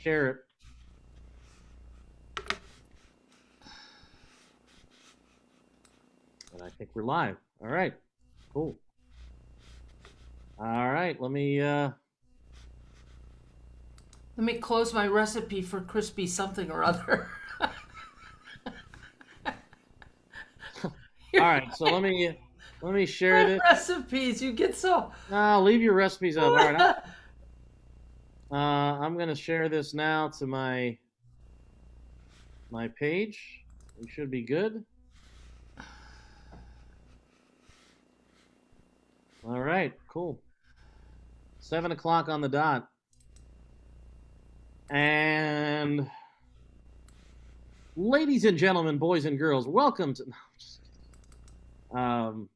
share it. And I think we're live. All right. Cool. All right. Let me close my recipe for crispy something or other. All right. So let me share My this. recipes, you get so. No, leave your recipes up. All right. I'm gonna share this now to my page. We should be good. All right. Cool. 7 o'clock on the dot. And ladies and gentlemen, boys and girls, welcome to. No,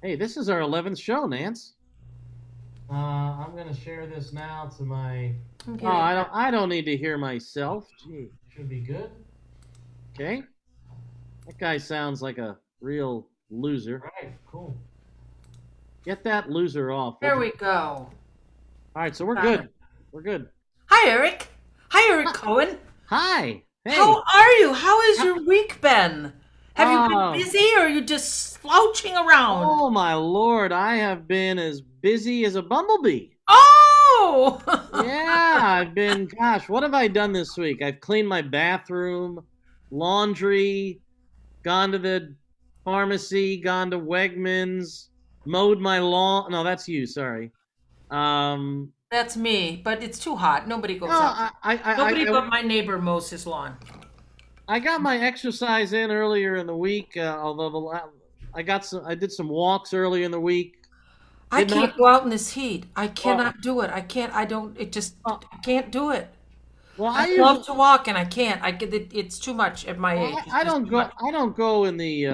hey, this is our 11th show, Nance. I'm gonna share this now to my. Okay. Oh, I don't need to hear myself. Gee, should be good. Okay. That guy sounds like a real loser. All right, cool. Get that loser off. There we go. All right, so we're good. We're good. Hi, Eric. Hi, Eric Cohen. Hi. Hey. How are you? How has your week been? Have you Oh. been busy or are you just slouching around? Oh my lord, I have been as busy as a bumblebee. Oh! Yeah, I've been, gosh, what have I done this week? I've cleaned my bathroom, laundry, gone to the pharmacy, gone to Wegmans, mowed my lawn. No, that's you, sorry. That's me, but it's too hot. Nobody goes No, out. Nobody I but my neighbor mows his lawn. I got my exercise in earlier in the week, although I did some walks earlier in the week. I Did can't not, go out in this heat. I uh, cannot do it. I can't. I don't. It just. uh, I can't do it. well, I love to walk and I can't. I get it. It's too much at my age. It's I just don't too go. much. I don't go in the.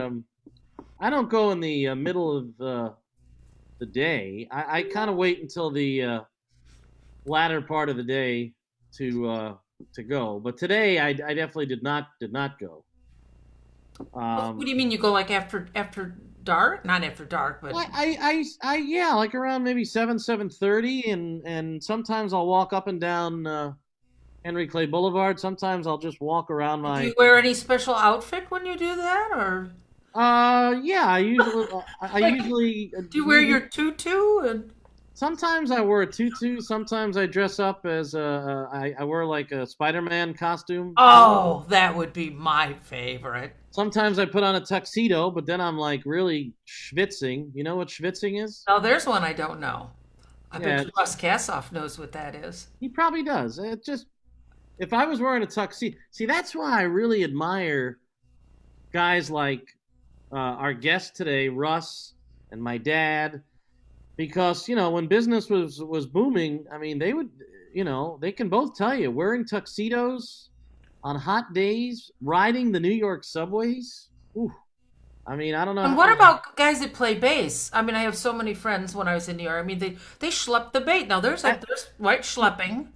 I don't go in the middle of the day. I kind of wait until the latter part of the day to go. But today, I definitely did not go. What Um, do you mean you go like after dark? Not after dark, but yeah, like around maybe 7:30, and sometimes I'll walk up and down Henry Clay Boulevard. Sometimes I'll just walk around do my. you wear any special outfit when you do that, or Yeah, I like usually do you wear your tutu? And sometimes I wear a tutu. Sometimes I dress up as I wear like a Spider-Man costume. oh, that would be my favorite. Sometimes I put on a tuxedo, but then I'm like really schwitzing. You know what schwitzing is? Oh, there's one I don't know. I bet Yeah, you Russ Kassoff knows what that is. he probably does. It just if I was wearing a tuxedo, see that's why I really admire guys like our guest today, Russ, and my dad, because when business was booming, I mean they would, they can both tell you wearing tuxedos on hot days, riding the New York subways. Ooh, I mean, I don't know And what about guys that play bass? I mean, I have so many friends when I was in New York. I mean, they schlep the bass. Now that, there's white schlepping.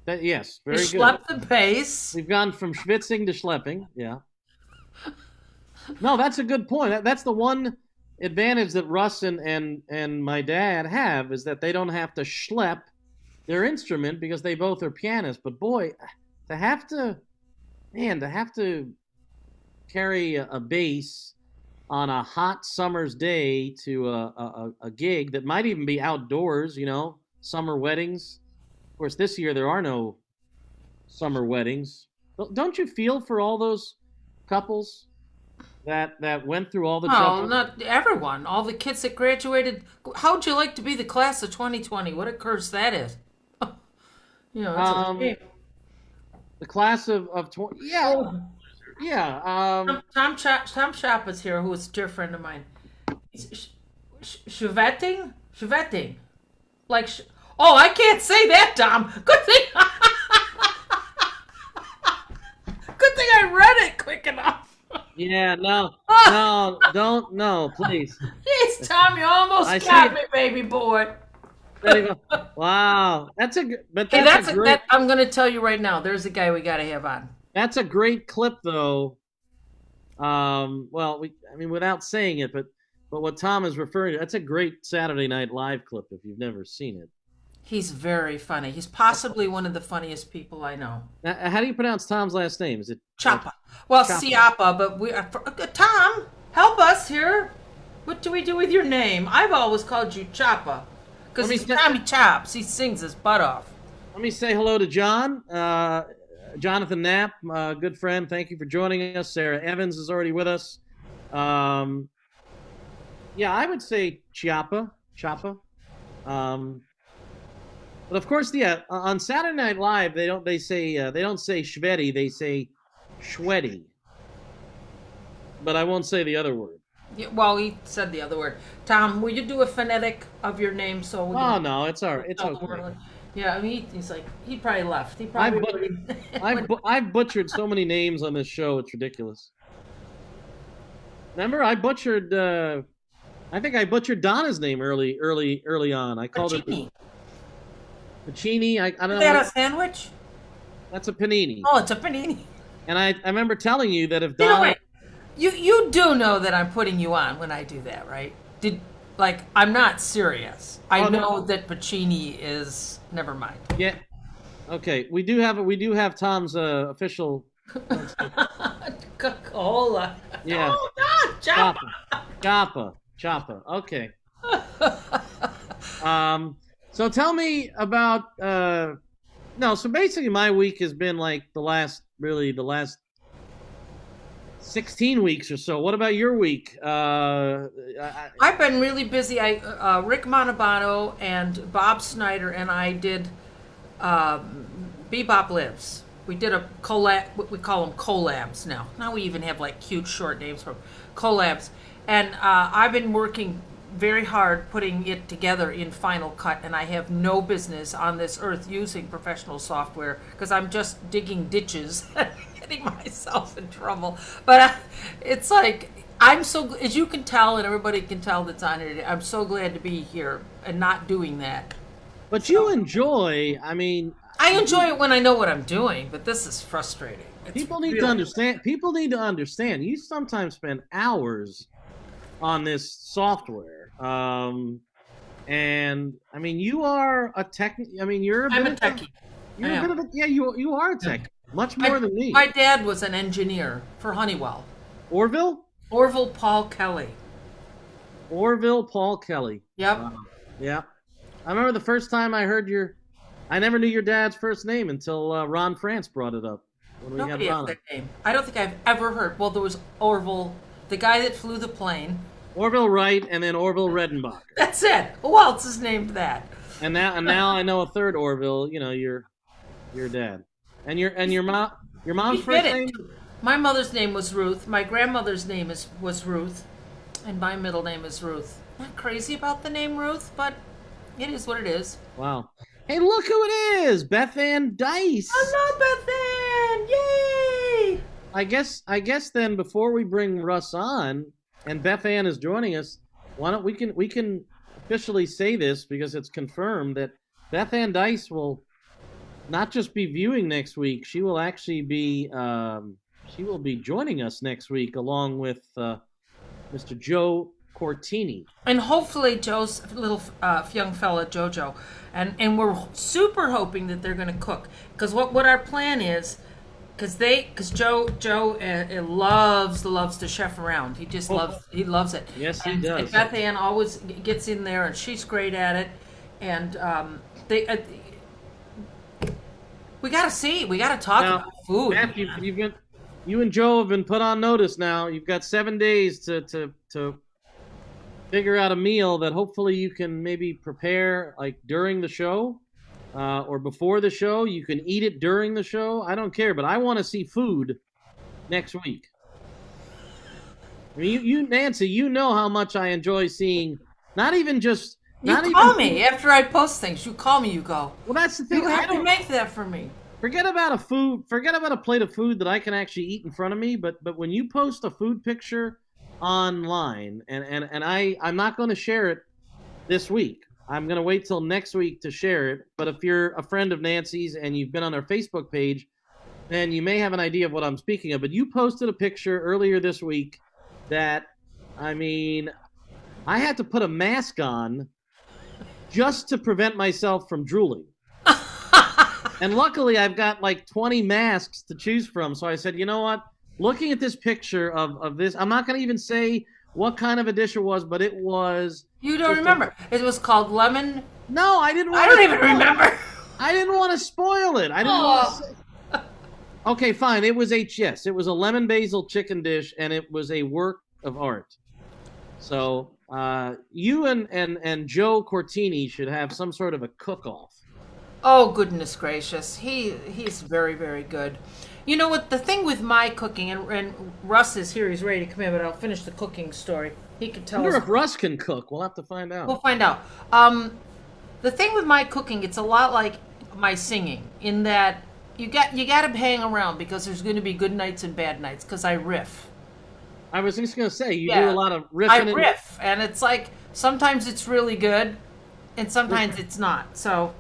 yes, They very good. schlep the bass. We've gone from schwitzing to schlepping. Yeah. No, that's a good point. That's the one advantage that Russ and my dad have is that they don't have to schlep their instrument because they both are pianists. But boy, to have to, man, to have to carry a bass on a hot summer's day to a gig that might even be outdoors, summer weddings. Of course, this year there are no summer weddings. Don't you feel for all those couples that went through all the Oh, trouble? not everyone. All the kids that graduated. How'd you like to be the class of 2020? What a curse that is. It's a Um, shame. the class of 20. Yeah, Oh, yeah. Tom Shop is here, who is a dear friend of mine. Chevetting? Chevetting. Like, oh, I can't say that, Tom. Good thing. Good thing I read it quick enough. Yeah, no, no, don't, no, please. Jeez, Tom, you almost I got see. me, baby boy. There you go. Wow, but Hey, that's a great. I'm gonna tell you right now. There's a guy we gotta have on. That's a great clip, though. Well, I mean, without saying it, but what Tom is referring to, that's a great Saturday Night Live clip if you've never seen it. He's very funny. He's possibly one of the funniest people I know. Now, how do you pronounce Tom's last name? Is it Choppa. Well, Choppa? Siapa, but Tom, help us here. What do we do with your name? I've always called you Choppa because Let me he's say- Tommy Chops. He sings his butt off. Let me say hello to John. Jonathan Knapp, good friend. Thank you for joining us. Sarah Evans is already with us. Yeah, I would say Choppa. But of course, yeah, on Saturday Night Live, they don't say Shveddy, they say Shweddy. But I won't say the other word. Yeah, well, he said the other word. Tom, will you do a phonetic of your name so we Oh can no, it's all right. It's tell the okay. world? Yeah, I mean, he's like, he probably left. He probably. I've butchered so many names on this show, it's ridiculous. Remember, I butchered. I think I butchered Donna's name early on. I called Pacini. it Pacini. I don't Is know. that a sandwich? That's a panini. Oh, it's a panini. And I remember telling you that if You know, Donna, wait. You do know that I'm putting you on when I do that, right? I'm not serious. I Oh, no. know that Pacini is. Never mind. yeah, okay, we do have Tom's official. Coca-Cola. Yeah. Oh God, Choppa. Okay. So tell me about no. So basically, my week has been like the last 16 weeks or so. What about your week? I've been really busy. Rick Montalbano and Bob Snyder and I did Bebop Lives. We did a collab. We call them collabs now. Now we even have like cute short names for collabs. And I've been working very hard putting it together in Final Cut, and I have no business on this earth using professional software because I'm just digging ditches and getting myself in trouble. But it's like, I'm so, as you can tell, and everybody can tell that's on it, I'm so glad to be here and not doing that. but you enjoy. I mean, I enjoy it when I know what I'm doing, but this is frustrating. It's people need to really- understand. People need to understand. You sometimes spend hours on this software. And I mean, you are a tech. I mean, I'm a techie. You're I a am. bit of a, yeah. You are a tech, much more than me. My dad was an engineer for Honeywell. Orville Paul Kelly. Paul Kelly. Yep. Yeah, I remember the first time I heard I never knew your dad's first name until Ron France brought it up when we Nobody had has Ron. that name. I don't think I've ever heard. Well, there was Orville, the guy that flew the plane. Orville Wright and then Orville Redenbacher. That's it. Who else is named that? And now I know a third Orville. You know, your dad, and your mom's We first did name. it. My mother's name was Ruth. My grandmother's name was Ruth, and my middle name is Ruth. Not crazy about the name Ruth, but it is what it is. Wow. Hey, look who it is, Beth Ann Dice. Hello, Beth Ann! Yay! I guess then before we bring Russ on, and Beth Ann is joining us, why don't we can officially say this because it's confirmed that Beth Ann Dice will not just be viewing next week, she will actually be joining us next week along with Mr. Joe Cortini. And hopefully Joe's little young fella Jojo, and we're super hoping that they're going to cook because what our plan is, because Joe loves to chef around. He just loves it. Yes, he and, does. And Beth Ann always gets in there, and she's great at it. And we got to talk Now, about food. Beth, you and Joe have been put on notice now. You've got 7 days to figure out a meal that hopefully you can maybe prepare like during the show or before the show. You can eat it during the show. I don't care, but I want to see food next week. I mean, you Nancy, you know how much I enjoy seeing. Not even just. You call me after I post things. You call me. You go. Well, that's the thing. You I have to don't make that for me. forget about a plate of food that I can actually eat in front of me. But when you post a food picture online, and I'm not going to share it this week. I'm going to wait till next week to share it. But if you're a friend of Nancy's and you've been on our Facebook page, then you may have an idea of what I'm speaking of. But you posted a picture earlier this week that, I mean, I had to put a mask on just to prevent myself from drooling. And luckily, I've got like 20 masks to choose from. So I said, you know what? Looking at this picture of this, I'm not going to even say what kind of a dish it was, but it was. You don't remember? It was called lemon. No, I didn't. I don't even remember. I didn't want to spoil it. I didn't want to say. Okay, fine. It was yes. It was a lemon basil chicken dish, and it was a work of art. So you and Joe Cortini should have some sort of a cook-off. Oh, goodness gracious. He's very, very good. You know what? The thing with my cooking, and Russ is here, he's ready to come in, but I'll finish the cooking story. He can tell I wonder us. if Russ can cook. We'll have to find out. We'll find out. The thing with my cooking, it's a lot like my singing, in that you got to hang around because there's going to be good nights and bad nights, because I riff. I was just going to say, you Yeah. do a lot of riffing. I riff, and it's like sometimes it's really good, and sometimes it's not. So,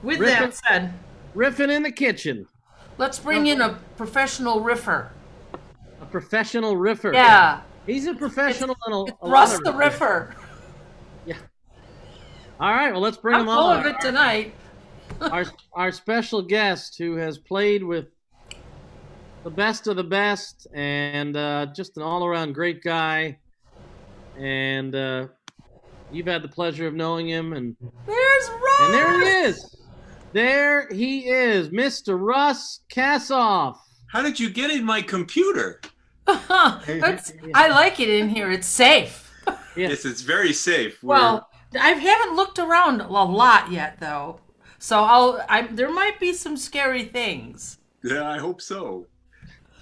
with that said, riffing in the kitchen. let's bring in a professional riffer. A professional riffer. Yeah. He's a professional. It's Russ the Riffer. Yeah. All right. Well, let's bring I'm him full on. of it tonight. Our special guest, who has played with the best of the best, and just an all-around great guy. And you've had the pleasure of knowing him, and There's Russ. and there he is. There he is, Mr. Russ Kassoff. How did you get in my computer? I like it in here. It's safe. Yeah. Yes, it's very safe. Well, I haven't looked around a lot yet, though. So there might be some scary things. Yeah, I hope so.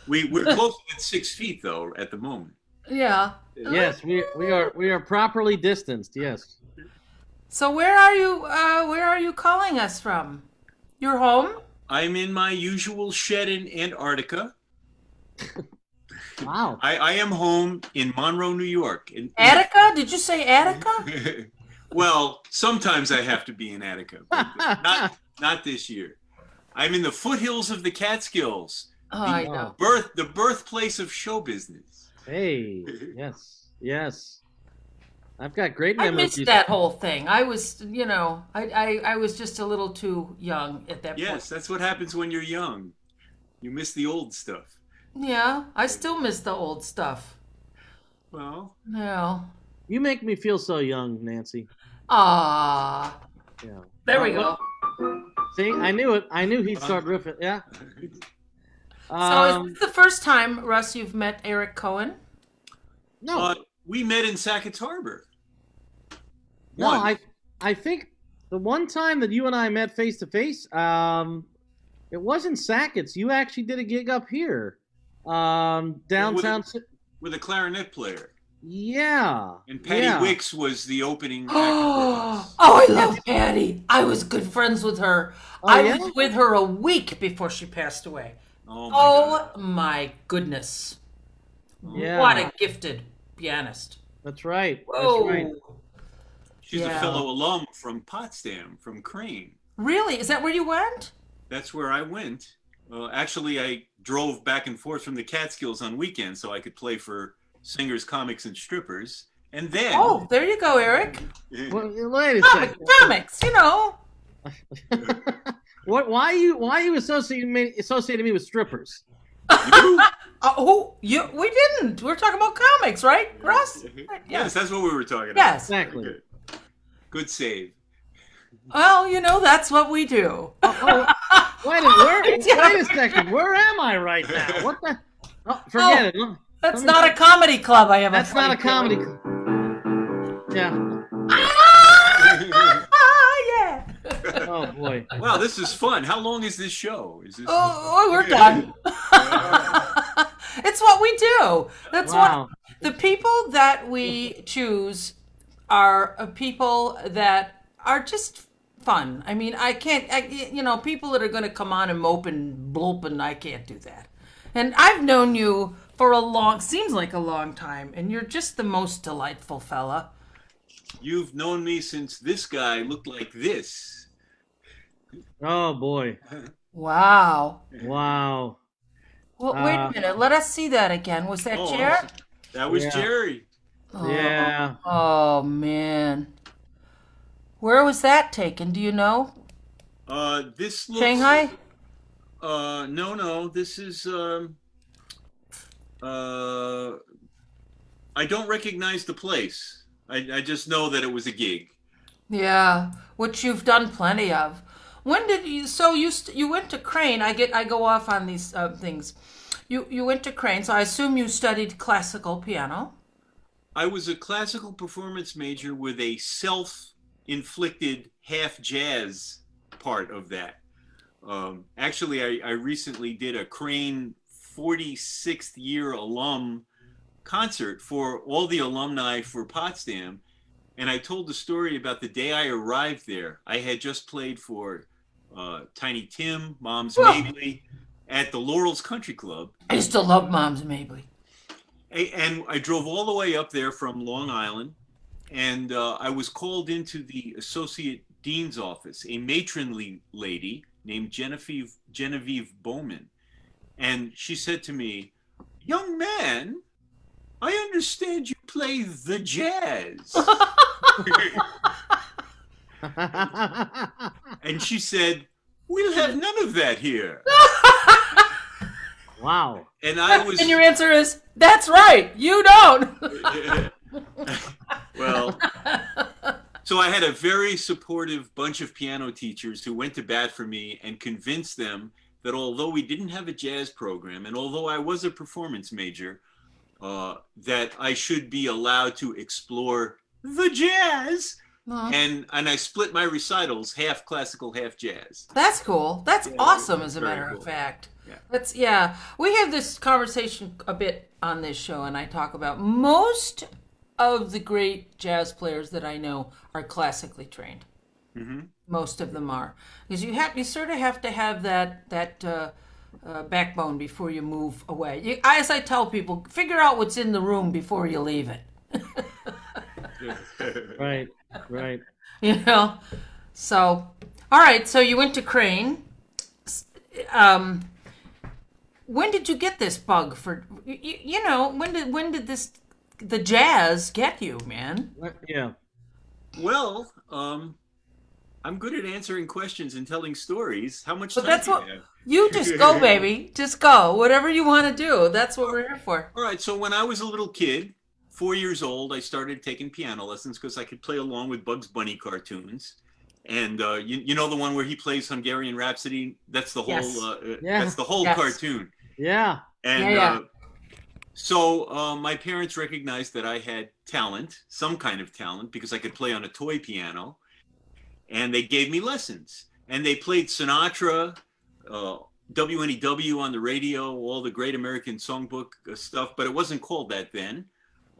We're closer than 6 feet though at the moment. Yeah. Yes, we are properly distanced. Yes. So where are you? Where are you calling us from? Your home? I'm in my usual shed in Antarctica. Wow. I am home in Monroe, New York. Attica? Did you say Attica? Well, sometimes I have to be in Attica, but not this year. I'm in the foothills of the Catskills. Oh, I know. The birthplace of show business. Hey. Yes. I've got great I memories. missed that whole thing. I was, I was just a little too young at that point. Yes, that's what happens when you're young. You miss the old stuff. Yeah, I still miss the old stuff. Well, Yeah. You make me feel so young, Nancy. Ah. Yeah. There we go. See, I knew it. I knew he'd start riffing. Yeah. So is this the first time, Russ, you've met Eric Cohen? No. we met in Sackett Harbor. No, I think the one time that you and I met face to face, it wasn't Sackett's. You actually did a gig up here, downtown. With a clarinet player. Yeah. And Patty Wicks was the opening act for us. Oh, I love Patty. I was good friends with her. I yeah? was with her a week before she passed away. Oh my goodness. Yeah. What a gifted pianist. That's right. Whoa. That's right. She's a fellow alum from Potsdam, from Crane. Really? Is that where you went? That's where I went. Actually, I drove back and forth from the Catskills on weekends so I could play for Singers, Comics, and Strippers. And then... Oh, there you go, Eric. Well, wait a second. Comics, you know. Why are you associating me with strippers? You? We didn't. We're talking about comics, right, Russ? Yes, that's what we were talking about. Yes. Exactly. Okay. Good save. Well, that's what we do. Wait a second. Where am I right now? What the? Oh, forget it. That's not a comedy club. I have. That's not a comedy. Yeah. Yeah. Oh boy. Wow, this is fun. How long is this show? Is this? Oh, we're done. It's what we do. That's Wow. the people that we choose are people that are just fun. I mean, people that are going to come on and mope and bloop, and I can't do that. And I've known you for seems like a long time, and you're just the most delightful fella. You've known me since this guy looked like this. Oh boy. Wow. Wow. Well, wait a minute. Let us see that again. Was that Jer? That was Jerry. Yeah. Oh, man. Where was that taken? Do you know? This looks. Shanghai? No. This is. Uh, I don't recognize the place. I just know that it was a gig. Yeah, which you've done plenty of. When did you? So you went to Crane. I go off on these things. You went to Crane, so I assume you studied classical piano. I was a classical performance major with a self-inflicted half jazz part of that. Actually, I recently did a Crane 46th year alum concert for all the alumni for Potsdam. And I told the story about the day I arrived there. I had just played for Tiny Tim, Mom's Mabley, at the Laurels Country Club. I used to love Mom's Mabley. And I drove all the way up there from Long Island, and I was called into the Associate Dean's office, a matronly lady named Genevieve Bowman. And she said to me, "Young man, I understand you play the jazz." And she said, "We'll have none of that here." Wow. And I was. And your answer is, "That's right, you don't." Well, so I had a very supportive bunch of piano teachers who went to bat for me and convinced them that although we didn't have a jazz program, and although I was a performance major, that I should be allowed to explore the jazz. And I split my recitals half classical, half jazz. That's cool. That's awesome, as a matter of fact. Yeah. We have this conversation a bit on this show, and I talk about most of the great jazz players that I know are classically trained. Mm-hmm. Most of them are, because you sort of have to have that backbone before you move away. As I tell people, figure out what's in the room before you leave it. Right. You know. So, all right. So you went to Crane. When did you get this bug for? When did the jazz get you, man? Yeah. Well, I'm good at answering questions and telling stories. How much But time that's do you what have? you just go, baby. Just go. Whatever you want to do. That's what we're here for. All right. So when I was a little kid, 4 years old, I started taking piano lessons because I could play along with Bugs Bunny cartoons. And you know the one where he plays Hungarian Rhapsody? That's the whole. Yes. That's the whole Yes. cartoon. Yeah. And so my parents recognized that I had talent, some kind of talent, because I could play on a toy piano. And they gave me lessons. And they played Sinatra, WNEW on the radio, all the great American songbook stuff, but it wasn't called that then.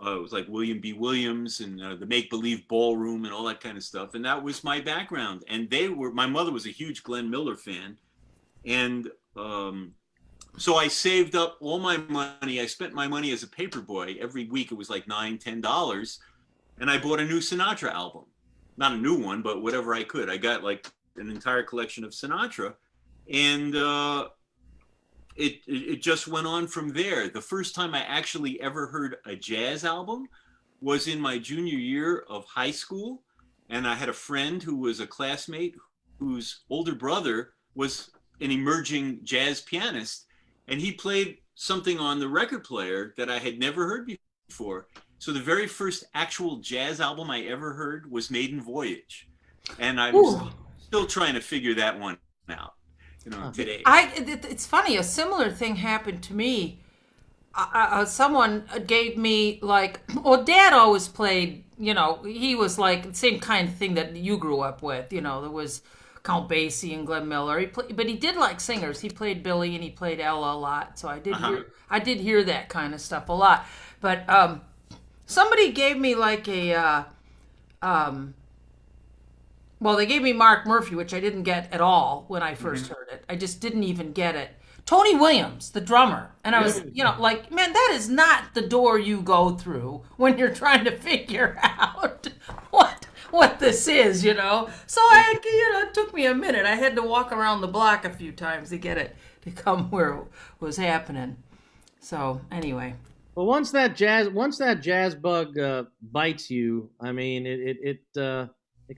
It was like William B. Williams and the Make Believe Ballroom and all that kind of stuff. And that was my background. And my mother was a huge Glenn Miller fan. And so I saved up all my money. I spent my money as a paper boy. Every week it was like $9, $10. And I bought a new Sinatra album. Not a new one, but whatever I could. I got like an entire collection of Sinatra. And it just went on from there. The first time I actually ever heard a jazz album was in my junior year of high school. And I had a friend who was a classmate whose older brother was an emerging jazz pianist. And he played something on the record player that I had never heard before. So the very first actual jazz album I ever heard was Maiden Voyage. And I'm still trying to figure that one out, today. It's funny, a similar thing happened to me. Someone gave me Dad always played, he was like the same kind of thing that you grew up with. There was Count Basie and Glenn Miller. But he did like singers. He played Billy and he played Ella a lot. So I did hear that kind of stuff a lot. But somebody gave me they gave me Mark Murphy, which I didn't get at all when I first heard it. I just didn't even get it. Tony Williams, the drummer. And I was, man, that is not the door you go through when you're trying to figure out what this is, So it took me a minute. I had to walk around the block a few times to get it to come where it was happening. So anyway. Well, once that jazz bug bites you, I mean, it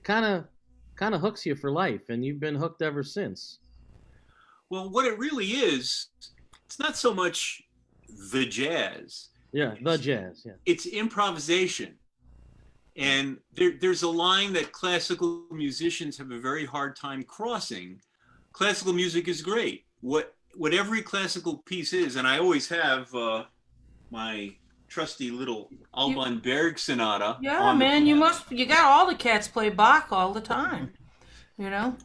kind of kind of hooks you for life, and you've been hooked ever since. Well, what it really is, it's not so much the jazz. Yeah, the jazz. Yeah. It's improvisation. And there's a line that classical musicians have a very hard time crossing. Classical music is great. What every classical piece is, and I always have my trusty little Alban Berg sonata. Yeah, man, you got all the cats play Bach all the time, you know?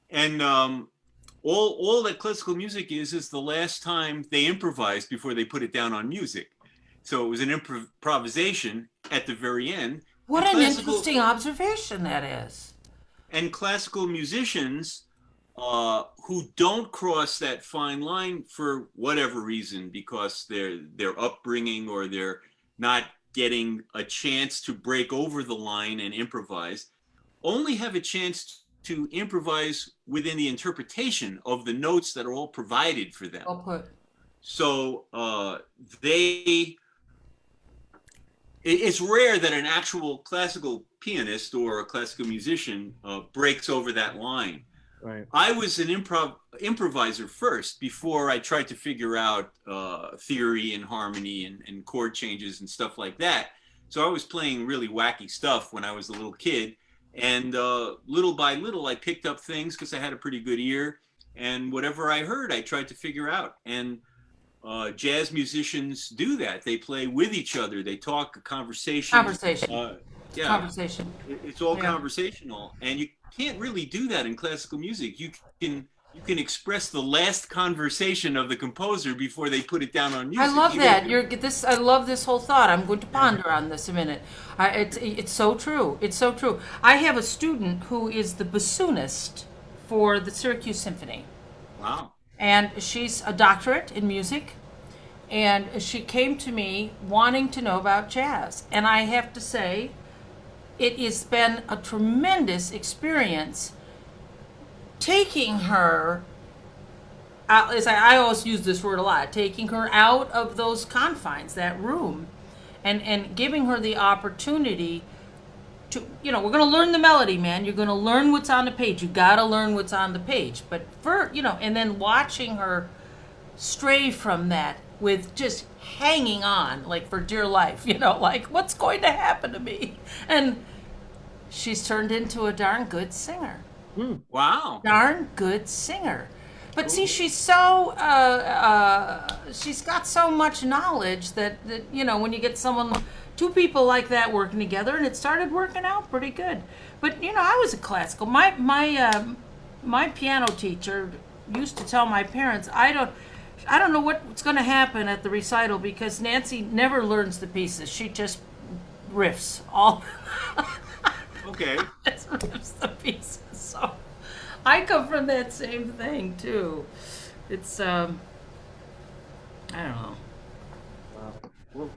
And all that classical music is the last time they improvised before they put it down on music. So it was an improvisation at the very end. What an interesting observation that is. And classical musicians who don't cross that fine line for whatever reason, because their upbringing or they're not getting a chance to break over the line and improvise, only have a chance to improvise within the interpretation of the notes that are all provided for them. Well put. So it's rare that an actual classical pianist or a classical musician breaks over that line. Right. I was an improviser first before I tried to figure out theory and harmony and chord changes and stuff like that. So I was playing really wacky stuff when I was a little kid. And little by little, I picked up things because I had a pretty good ear. And whatever I heard, I tried to figure out. And jazz musicians do that. They play with each other. They talk a conversation. Yeah, Conversation. It's all conversational, and you can't really do that in classical music. You can express the last conversation of the composer before they put it down on music. I love that. I love this whole thought. I'm going to ponder on this a minute. It's so true. It's so true. I have a student who is the bassoonist for the Syracuse Symphony. Wow. And she's a doctorate in music. And she came to me wanting to know about jazz. And I have to say, it has been a tremendous experience taking her, as I always use this word a lot, taking her out of those confines, that room, and giving her the opportunity to, we're going to learn the melody, man. You're going to learn what's on the page. You got to learn what's on the page. But and then watching her stray from that with just hanging on, like for dear life, like what's going to happen to me? And she's turned into a darn good singer. Wow. Darn good singer. But see, she's so, she's got so much knowledge that when you get two people like that working together, and it started working out pretty good. But, I was a classical. My piano teacher used to tell my parents, I don't know what's going to happen at the recital because Nancy never learns the pieces. She just riffs all. Okay. Just riffs the pieces. So I come from that same thing too. It's I don't know. Well,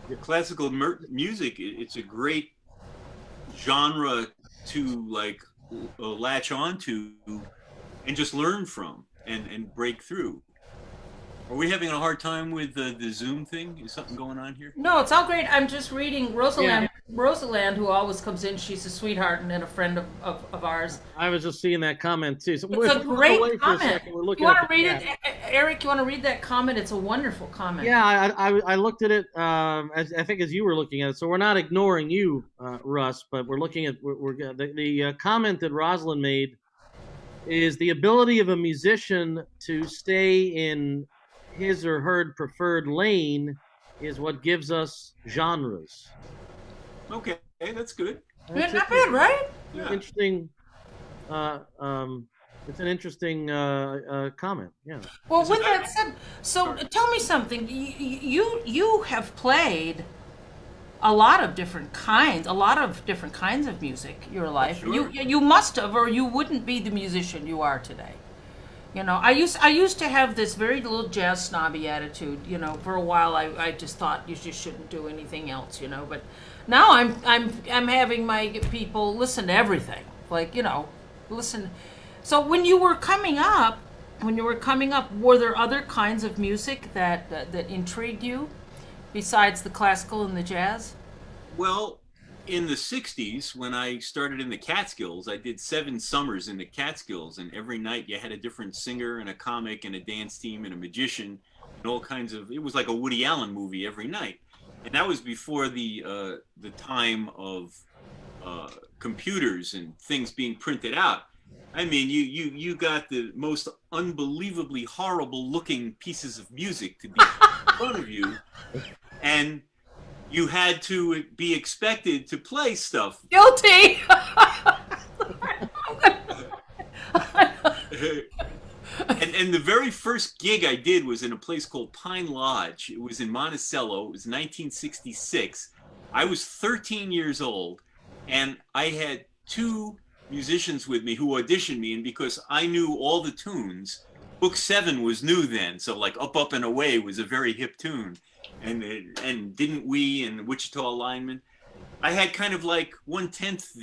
your classical music, it's a great genre to latch onto and just learn from and break through. Are we having a hard time with the Zoom thing? Is something going on here? No, it's all great. I'm just reading Rosalind. Rosalind, who always comes in, she's a sweetheart and a friend of ours. I was just seeing that comment too. So it's a great comment. You want to read it, Eric? You want to read that comment? It's a wonderful comment. Yeah, I looked at it. I think as you were looking at it. So we're not ignoring you, Russ, but we're looking at the comment that Rosalind made is the ability of a musician to stay in his or her preferred lane is what gives us genres. Okay, that's good. Not bad, right? Yeah. Interesting. It's an interesting comment. Yeah. Well, with that said, so tell me something. You have played a lot of different kinds of music. Your life. Sure. You must have, or you wouldn't be the musician you are today. I used to have this very little jazz snobby attitude. For a while I just thought you just shouldn't do anything else. But now I'm having my people listen to everything. Listen. So when you were coming up, were there other kinds of music that intrigued you besides the classical and the jazz? Well, in the 60s, when I started in the Catskills, I did 7 summers in the Catskills, and every night you had a different singer and a comic and a dance team and a magician and all kinds of, it was like a Woody Allen movie every night. And that was before the time of computers and things being printed out. I mean, you got the most unbelievably horrible looking pieces of music to be in front of you, and you had to be expected to play stuff. Guilty. And the very first gig I did was in a place called Pine Lodge. It was in Monticello. It was 1966. I was 13 years old, and I had 2 musicians with me who auditioned me, and because I knew all the tunes, Book 7 was new then, so like Up, Up, and Away was a very hip tune, and Didn't We and Wichita Lineman. I had kind of like 1/10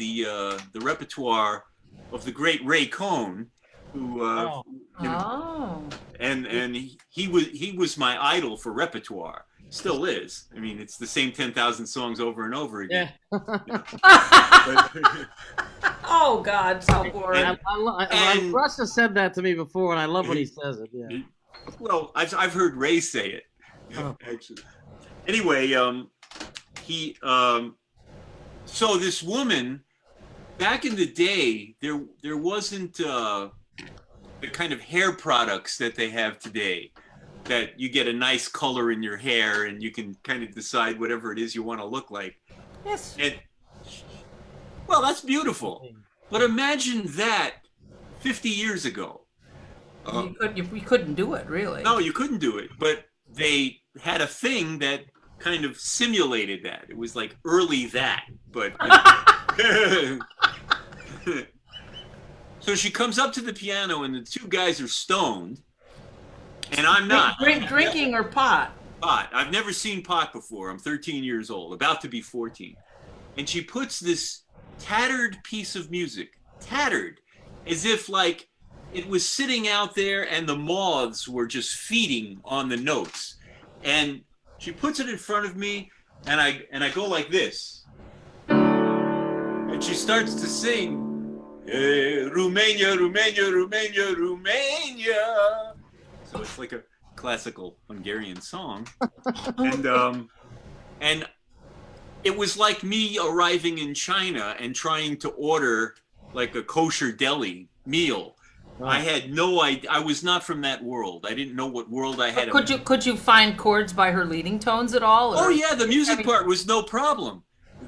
the repertoire of the great Ray Cohen, who and he was my idol for repertoire. Still is. I mean, it's the same 10,000 songs over and over again. Yeah. Oh God, so boring. Russ has said that to me before, and I love when he says it. Yeah. Well, I've heard Ray say it. Actually. Anyway, so this woman, back in the day, there wasn't the kind of hair products that they have today, that you get a nice color in your hair and you can kind of decide whatever it is you want to look like. Yes. And well, that's beautiful. But imagine that 50 years ago. We couldn't do it, really. No, you couldn't do it. But they had a thing that kind of simulated that. It was like early that. But so she comes up to the piano, and the 2 guys are stoned, and I'm not. Drinking or pot? Pot. I've never seen pot before. I'm 13 years old, about to be 14. And she puts this tattered piece of music, tattered, as if like it was sitting out there and the moths were just feeding on the notes. And she puts it in front of me, and I go like this. And she starts to sing, Romania, Romania, Romania, Romania. So it's like a classical Hungarian song. And it was like me arriving in China and trying to order like a kosher deli meal. Wow. I had no idea. I was not from that world. I didn't know what world I had. Could you find chords by her leading tones at all? Or? Oh yeah, the music part was no problem.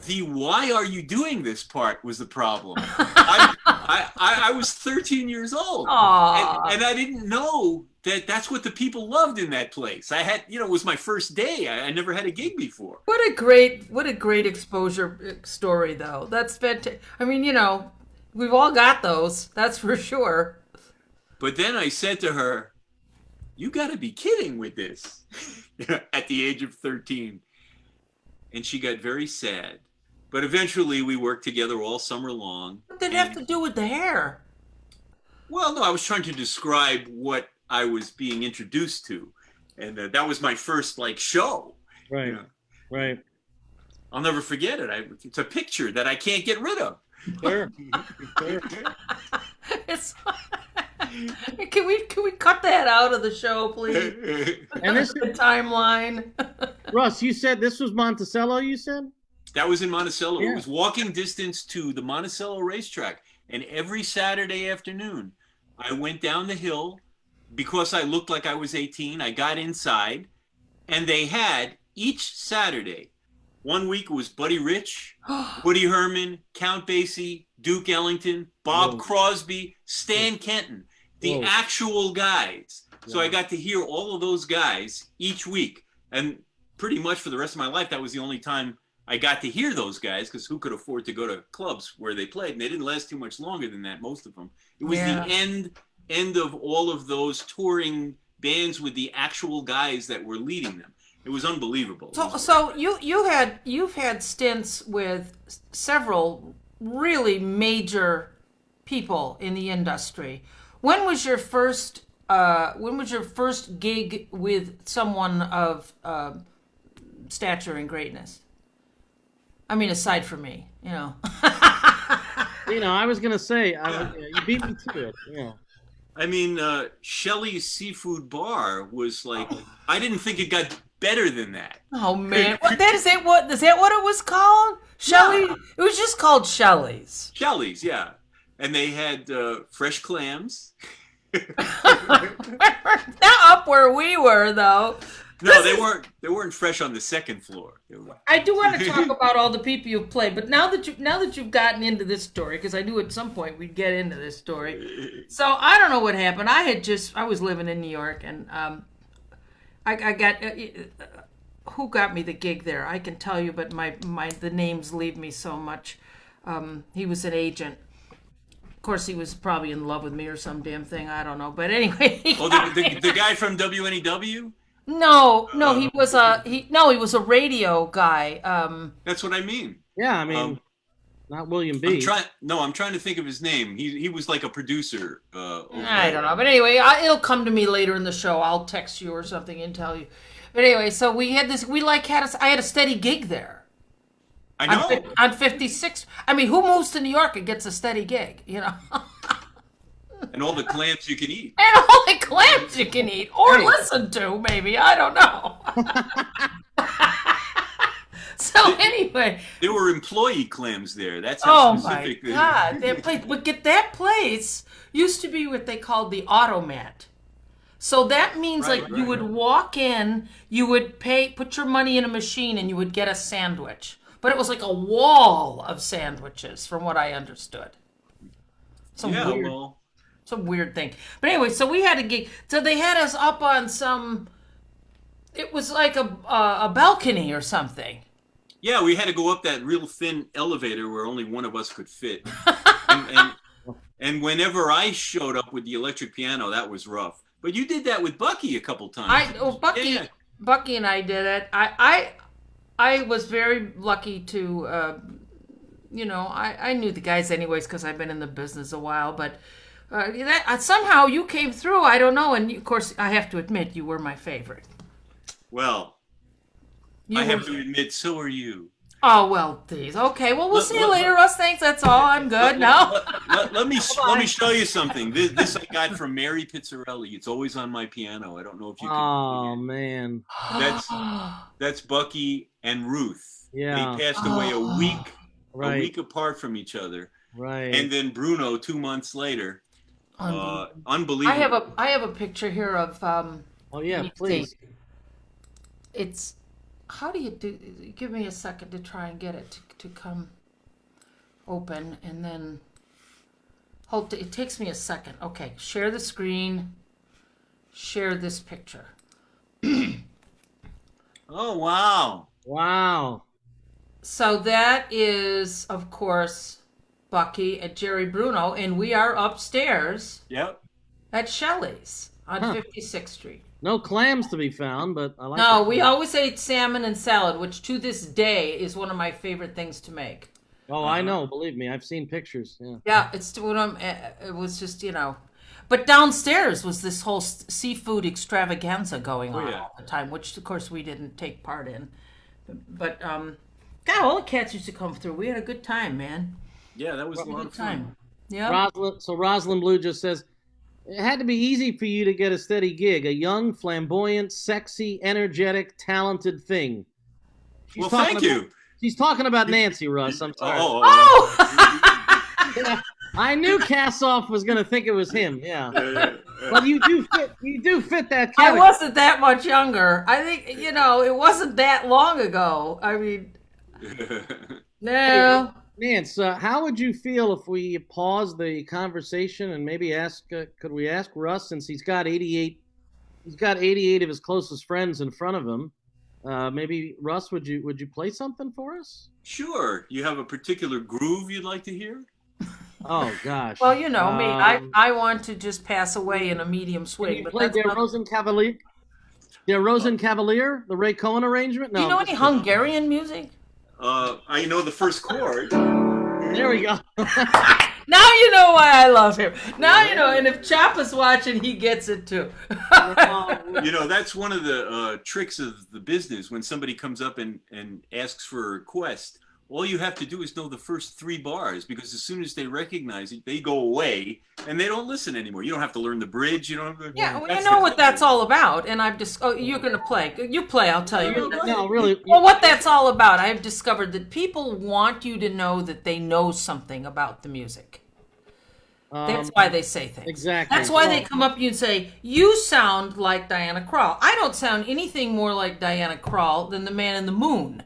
The why are you doing this part was the problem. I was 13 years old, and I didn't know that that's what the people loved in that place. I had, it was my first day. I never had a gig before. What a great exposure story, though. That's fantastic. I mean, we've all got those. That's for sure. But then I said to her, "You got to be kidding with this," at the age of 13. And she got very sad. But eventually we worked together all summer long. What did it have to do with the hair? Well, no, I was trying to describe what I was being introduced to. And that was my first, show. Right, right. I'll never forget it. It's a picture that I can't get rid of. Sure. Can we cut that out of the show, please? And this the timeline. Russ, you said this was Monticello, you said? That was in Monticello. Yeah. It was walking distance to the Monticello racetrack. And every Saturday afternoon, I went down the hill. Because I looked like I was 18, I got inside. And they had, each Saturday, one week it was Buddy Rich, Woody Herman, Count Basie, Duke Ellington, Bob Crosby, Stan Kenton. The actual guys. So I got to hear all of those guys each week. And pretty much for the rest of my life, that was the only time I got to hear those guys, because who could afford to go to clubs where they played? And they didn't last too much longer than that, most of them. It was the end of all of those touring bands with the actual guys that were leading them. It was unbelievable. So you've had stints with several really major people in the industry. When was your first gig with someone of stature and greatness? I mean, aside from me, I was gonna say, you beat me to it. Yeah. I mean, Shelley's Seafood Bar was like, I didn't think it got better than that. Oh man, is that what it was called? Shelley? Yeah. It was just called Shelley's. Shelley's, yeah. And they had fresh clams. Not up where we were, though. No, they weren't fresh on the second floor. I do want to talk about all the people you've played, but now that you've gotten into this story, because I knew at some point we'd get into this story. So I don't know what happened. I was living in New York, and I got who got me the gig there? I can tell you, but the names leave me so much. He was an agent. Of course, he was probably in love with me or some damn thing. I don't know, but anyway. The guy from WNEW? No, he was a radio guy. That's what I mean. Yeah, I mean, not William B. I'm trying to think of his name. He was like a producer. I don't know, but anyway, it'll come to me later in the show. I'll text you or something and tell you. But anyway, so we had this. I had a steady gig there. I know. On 56. I mean, who moves to New York and gets a steady gig? And all the clams you can eat. And all the clams you can eat or listen to, maybe. I don't know. So anyway. There were employee clams there. That's how specific. Oh my God. That place used to be what they called the automat. So that means you would walk in, you would put your money in a machine and you would get a sandwich. But it was like a wall of sandwiches from what I understood. Some weird thing. But anyway, so we had a gig. So they had us up on it was like a balcony or something. Yeah, we had to go up that real thin elevator where only one of us could fit. and whenever I showed up with the electric piano, that was rough. But you did that with Bucky a couple times. Bucky and I did it. I was very lucky to, I knew the guys anyways because I've been in the business a while, but somehow you came through, I don't know, and of course I have to admit you were my favorite. Well, I have to admit, so are you. Oh, well, please. Okay, well, we'll see you later, Russ. Thanks, that's all. I'm good now. Let me show you something. This I got from Mary Pizzarelli. It's always on my piano. I don't know if you can. Oh, man. That's Bucky and Ruth. Yeah. They passed away a week apart from each other. Right. And then Bruno 2 months later. Unbelievable. I have a picture here of. Oh yeah, please. It's. How do you do? Give me a second to try and get it to come open, and then hold. It takes me a second. Okay, share the screen. Share this picture. Oh wow! Wow. So that is, of course, Bucky and Jerry Bruno, and we are upstairs. Yep. At Shelley's on 56th Street. No clams to be found, but I like. No, we always ate salmon and salad, which to this day is one of my favorite things to make. Oh, I know. Believe me, I've seen pictures. Yeah. Yeah, it was just but downstairs was this whole seafood extravaganza going on all the time, which of course we didn't take part in. But God, all the cats used to come through. We had a good time, man. Yeah, that was a lot of fun. Yeah. Rosalind Blue just says, it had to be easy for you to get a steady gig, a young, flamboyant, sexy, energetic, talented thing. Thank you. She's talking about Nancy, Russ. I'm sorry. Oh! I knew Kassoff was going to think it was him. Yeah. But you do fit that category. I wasn't that much younger. I think, it wasn't that long ago. I mean, no. Nance, how would you feel if we paused the conversation and maybe could we ask Russ, since he's got 88 of his closest friends in front of him, maybe Russ, would you play something for us? Sure. You have a particular groove you'd like to hear? Oh gosh. Well, me, I want to just pass away in a medium swing. But play Der Rosenkavalier? Der Rosenkavalier, the Ray Cohen arrangement? No. Do you know any Hungarian music? I know the first chord. There we go. Now you know why I love him. Now you know, and if Choppa's watching, he gets it too. That's one of the tricks of the business. When somebody comes up and asks for a request, all you have to do is know the first 3 bars, because as soon as they recognize it, they go away and they don't listen anymore. You don't have to learn the bridge. You don't have to, Yeah, well, you that's know the what that's all about, and I've just. Oh, you're gonna play. You play. I'll tell you. No, really. Well, what that's all about, I've discovered that people want you to know that they know something about the music. That's why they say things. Exactly. That's why they come up to you and say, "You sound like Diana Krall." I don't sound anything more like Diana Krall than the Man in the Moon,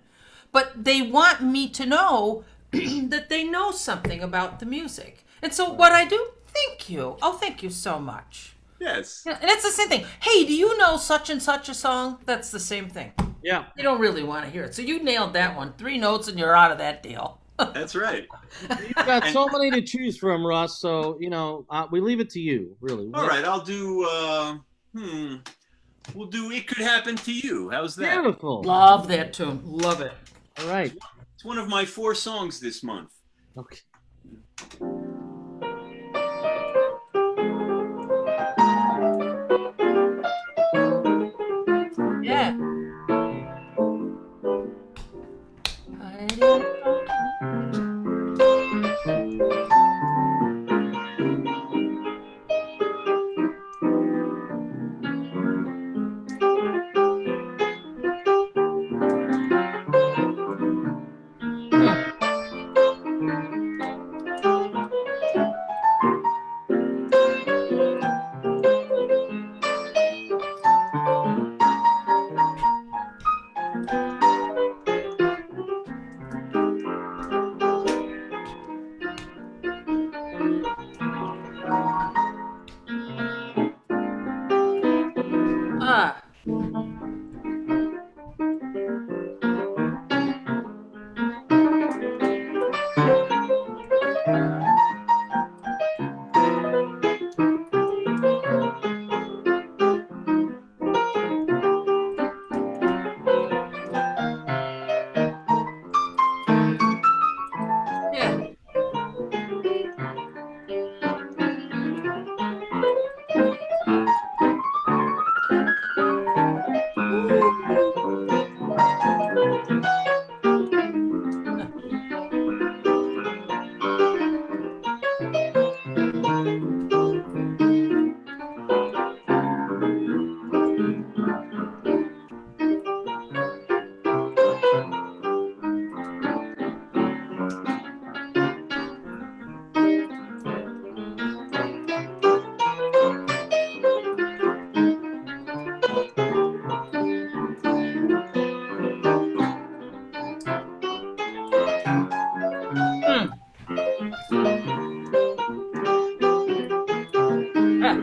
but they want me to know that they know something about the music. And so what I do, thank you. Oh, thank you so much. Yes. Yeah, and it's the same thing. Hey, do you know such and such a song? That's the same thing. Yeah. They don't really want to hear it. So you nailed that one. 3 notes and you're out of that deal. That's right. You've got so many to choose from, Russ. So we leave it to you, really. All right, I'll do. We'll do "It Could Happen to You." How's that? Beautiful. Love that tune. Love it. All right. It's one of my 4 songs this month. Okay. Yeah. Ah. Yeah. Hmm. Ah.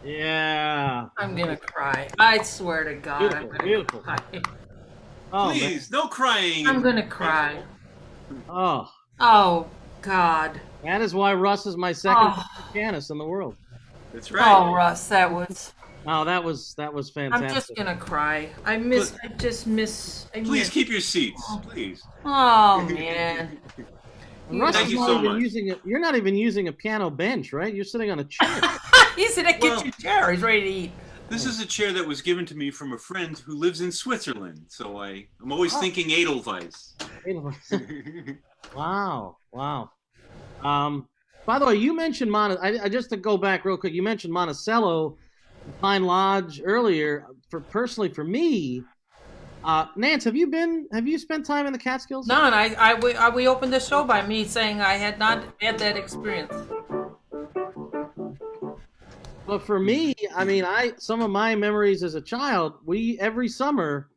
Yeah. I'm gonna cry. I swear to God, I'm gonna Beautiful. cry. Oh, man. Please, no crying. I'm gonna cry. Oh, Oh God. that is why Russ is my second Oh. favorite pianist in the world. That's right. Oh, Russ, that was. Oh, that was fantastic. I'm just gonna cry. I just miss. Please keep your seats, please. Oh man. Russ Thank is you not so even much. using you're not even using a piano bench, right? You're sitting on a chair. He's in a kitchen chair. He's ready to eat. This is a chair that was given to me from a friend who lives in Switzerland. So I'm always thinking Edelweiss. Wow. By the way, you mentioned I just to go back real quick. You mentioned Monticello, Pine Lodge earlier. For me, Nance, have you spent time in the Catskills? No, and we opened the show by me saying I had not had that experience. But for me, I mean, some of my memories as a child, we every summer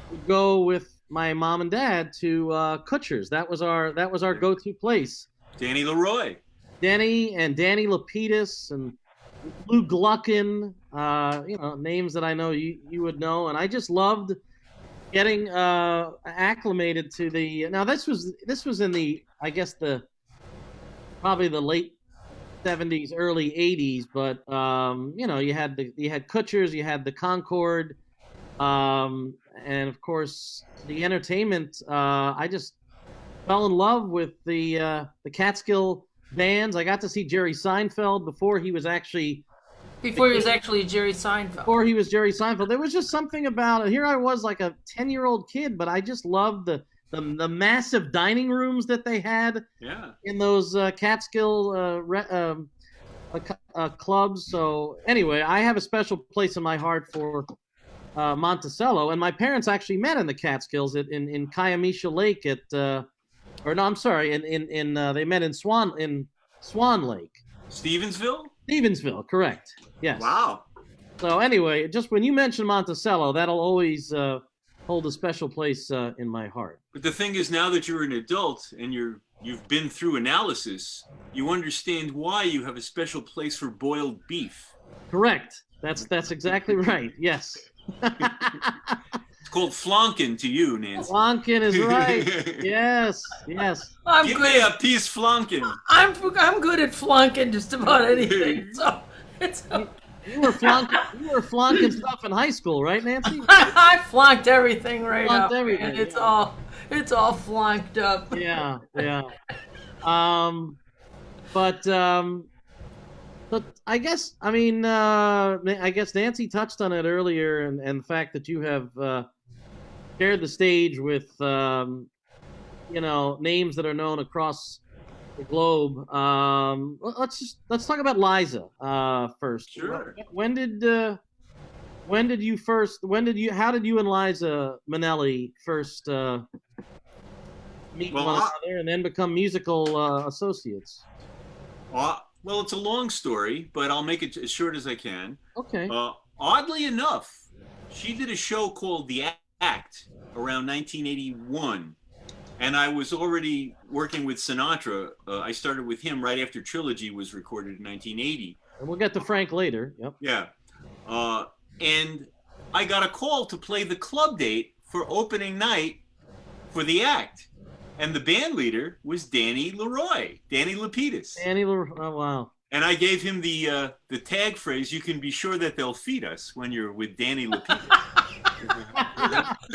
would go with my mom and dad to Kutcher's. That was our go-to place. Danny Leroy. Danny Lapidus and Lou Gluckin, names that I know you would know, and I just loved getting acclimated to the. Now this was in the, I guess, probably the late 70s, early 80s, but you had Kutcher's, you had the Concord, and of course the entertainment. I just fell in love with the Catskill bands. I got to see Jerry Seinfeld before he was actually Jerry Seinfeld. Before he was Jerry Seinfeld. There was just something about it. Here I was like a 10-year-old kid, but I just loved the massive dining rooms that they had in those Catskill clubs. So anyway, I have a special place in my heart for Monticello, and my parents actually met in the Catskills in Kiamisha Lake they met in Swan Lake. Stevensville, correct. Yes. Wow. So anyway, just when you mention Monticello, that'll always hold a special place in my heart. But the thing is, now that you're an adult and you've been through analysis, you understand why you have a special place for boiled beef. Correct. That's exactly right. Yes. It's called flonkin to you, Nancy. Flonkin is right. Yes. Give me a piece flonkin. I'm good at flunking just about anything. So it's. You were flunking stuff in high school, right, Nancy? I flunked everything up. Everything. It's all flunked up. Yeah. But I guess Nancy touched on it earlier, and the fact that you have shared the stage with names that are known across the globe. Let's talk about Liza first. Sure. How did you and Liza Minnelli first meet one another and then become musical associates? Well, it's a long story, but I'll make it as short as I can. Okay. Oddly enough, she did a show called The Act around 1981, and I was already working with Sinatra. I started with him right after Trilogy was recorded in 1980. And we'll get to Frank later. Yep. Yeah. And I got a call to play the club date for opening night for The Act. And the band leader was Danny Lapidus. Oh, wow. And I gave him the tag phrase, "You can be sure that they'll feed us," when you're with Danny Lapidus.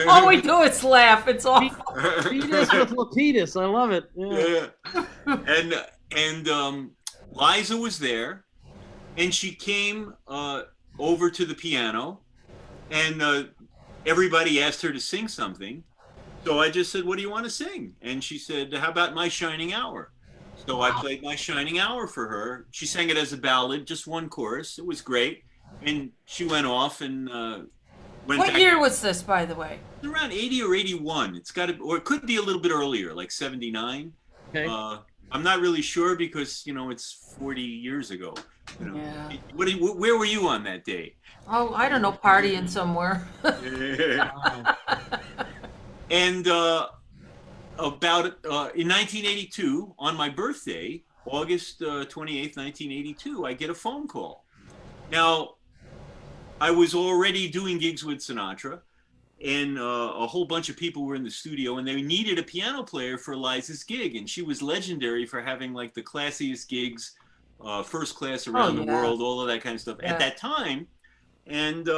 All we do is laugh. It's awful. Feed us with Lapidus. I love it. Yeah. And Liza was there, and she came over to the piano, and everybody asked her to sing something. So I just said, "What do you want to sing?" And she said, "How about My Shining Hour?" So I played My Shining Hour for her. She sang it as a ballad, just one chorus. It was great. And she went off and went What back. year was this, by the way? Around 80 or 81. It's got to, or it could be a little bit earlier, like 79. Okay. I'm not really sure because, it's 40 years ago. Yeah. Where were you on that day? Oh, I don't know, partying somewhere. And about in 1982, on my birthday, August 28th, 1982, I get a phone call. Now, I was already doing gigs with Sinatra, and a whole bunch of people were in the studio, and they needed a piano player for Liza's gig, and she was legendary for having like the classiest gigs, first class around the world, all of that kind of stuff at that time. And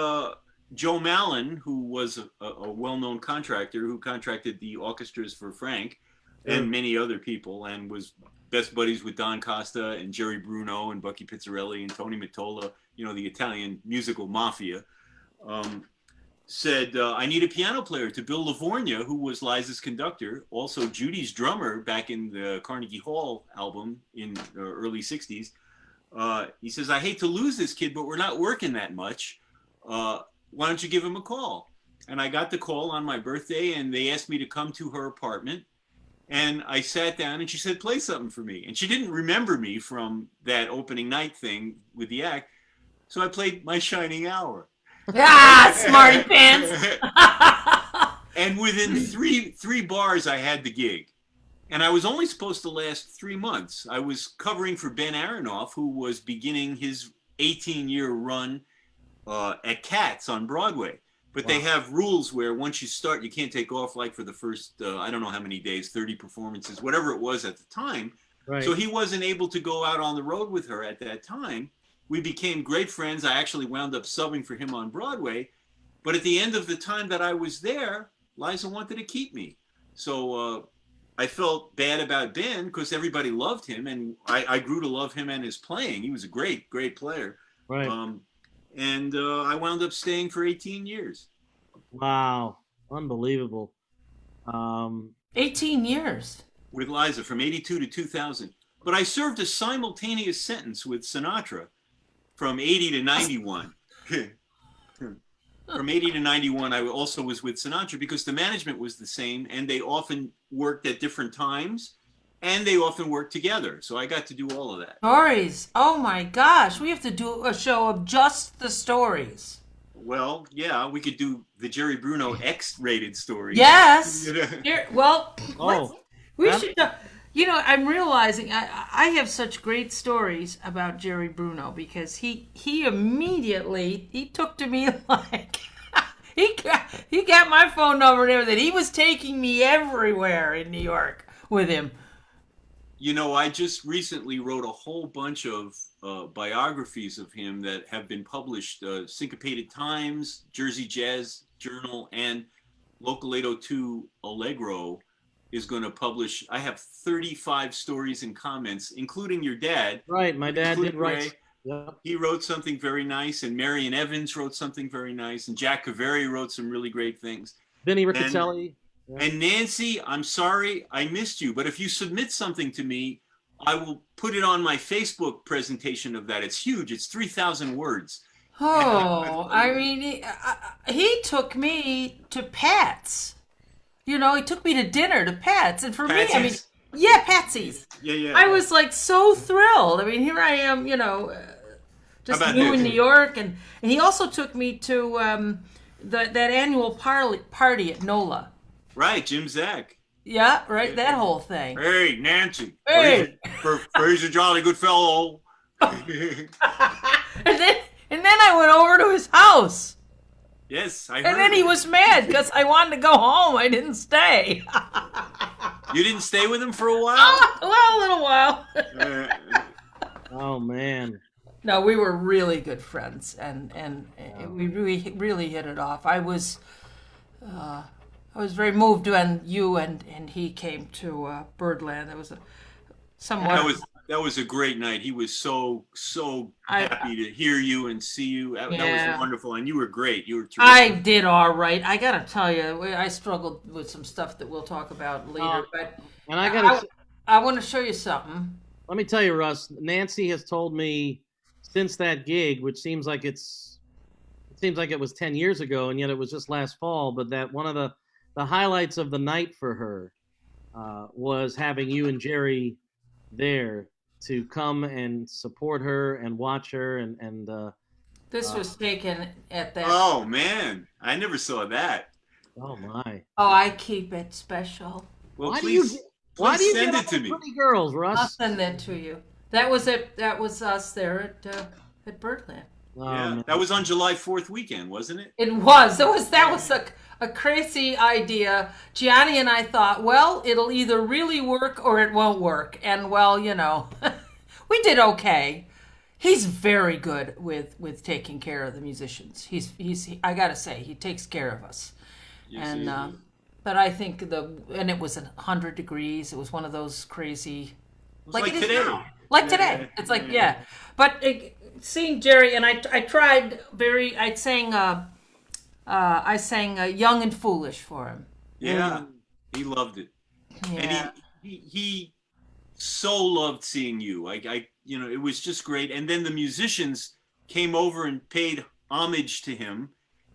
Joe Mallon, who was a well-known contractor who contracted the orchestras for Frank and many other people, and was best buddies with Don Costa and Jerry Bruno and Bucky Pizzarelli and Tony Mottola, the Italian musical mafia, said, I need a piano player, to Bill Livornia, who was Liza's conductor, also Judy's drummer back in the Carnegie Hall album in the early 60s. He says, I hate to lose this kid, but we're not working that much. Why don't you give him a call? And I got the call on my birthday, and they asked me to come to her apartment. And I sat down, and she said, play something for me. And she didn't remember me from that opening night thing with the act. So I played My Shining Hour. Ah, smarty pants. And within three bars, I had the gig. And I was only supposed to last 3 months. I was covering for Ben Aronoff, who was beginning his 18-year run at Cats on Broadway. But wow. They have rules where once you start, you can't take off like for the first, I don't know how many days, 30 performances, whatever it was at the time. Right. So he wasn't able to go out on the road with her at that time. We became great friends. I actually wound up subbing for him on Broadway. But at the end of the time that I was there, Liza wanted to keep me. So I felt bad about Ben because everybody loved him. And I grew to love him and his playing. He was a great, great player. Right. And I wound up staying for 18 years. Wow. Unbelievable. 18 years. With Liza from 82 to 2000. But I served a simultaneous sentence with Sinatra. From 80 to 91. From 80 to 91, I also was with Sinatra because the management was the same and they often worked at different times and they often worked together. So I got to do all of that. Stories. Oh my gosh. We have to do a show of just the stories. Well, yeah, we could do the Jerry Bruno X-rated stories. Yes. We Huh? should. I'm realizing I have such great stories about Jerry Bruno because he immediately took to me like he got my phone number and everything. He was taking me everywhere in New York with him. I just recently wrote a whole bunch of biographies of him that have been published. Syncopated Times, Jersey Jazz Journal, and Local 802 Allegro is going to publish. I have 35 stories and comments, including your dad. Right, my dad did write. Ray. Yeah. He wrote something very nice, and Marion Evans wrote something very nice, and Jack Caveri wrote some really great things. Vinny Riccatelli. And Nancy, I'm sorry I missed you, but if you submit something to me, I will put it on my Facebook presentation of that. It's huge. It's 3,000 words. Oh, I mean, he took me to Pat's. He took me to dinner to Pat's. And for Patsy's? me, I mean, yeah, Patsy's. Yeah. I was like so thrilled. I mean, here I am, just new in New York. And he also took me to that annual party at NOLA. Right, Jim Zach. Yeah, right, that whole thing. Hey, Nancy. Hey. He's a jolly good fellow. And then I went over to his house. Yes, I heard. And then he was mad because I wanted to go home. I didn't stay. You didn't stay with him for a while? Well, a little while. Oh man. No, we were really good friends, and we really hit it off. I was very moved when you and he came to Birdland. It was that was a great night. He was so happy to hear you and see you. That was wonderful, and you were great. You were terrific. I did all right. I gotta tell you, I struggled with some stuff that we'll talk about later. But And I want to show you something. let me tell you, Russ. Nancy has told me since that gig, which seems like it was 10 years ago, and yet it was just last fall. But that one of the highlights of the night for her was having you and Jerry there to come and support her and watch her and This was taken at that. Oh man, I never saw that. oh my. Oh, I keep it special. Well, Why do please you send get it to all me. pretty girls, I'll Russ? send that to you. That was it. That was us there at Birdland. Oh, Yeah, man. that was on July 4th weekend, wasn't it? It was. That was a crazy idea. Gianni and I thought, well, it'll either really work or it won't work. And well, we did okay. He's very good with taking care of the musicians. I gotta say, he takes care of us. Yes, And he is. but I think and it was 100 degrees. It was one of those crazy was like like it is today. now. Like today. It's like, yeah. But seeing Jerry, and I tried I sang Young and Foolish for him. Yeah, he loved it, and Yeah. he so loved seeing you. It was just great. And then the musicians came over and paid homage to him,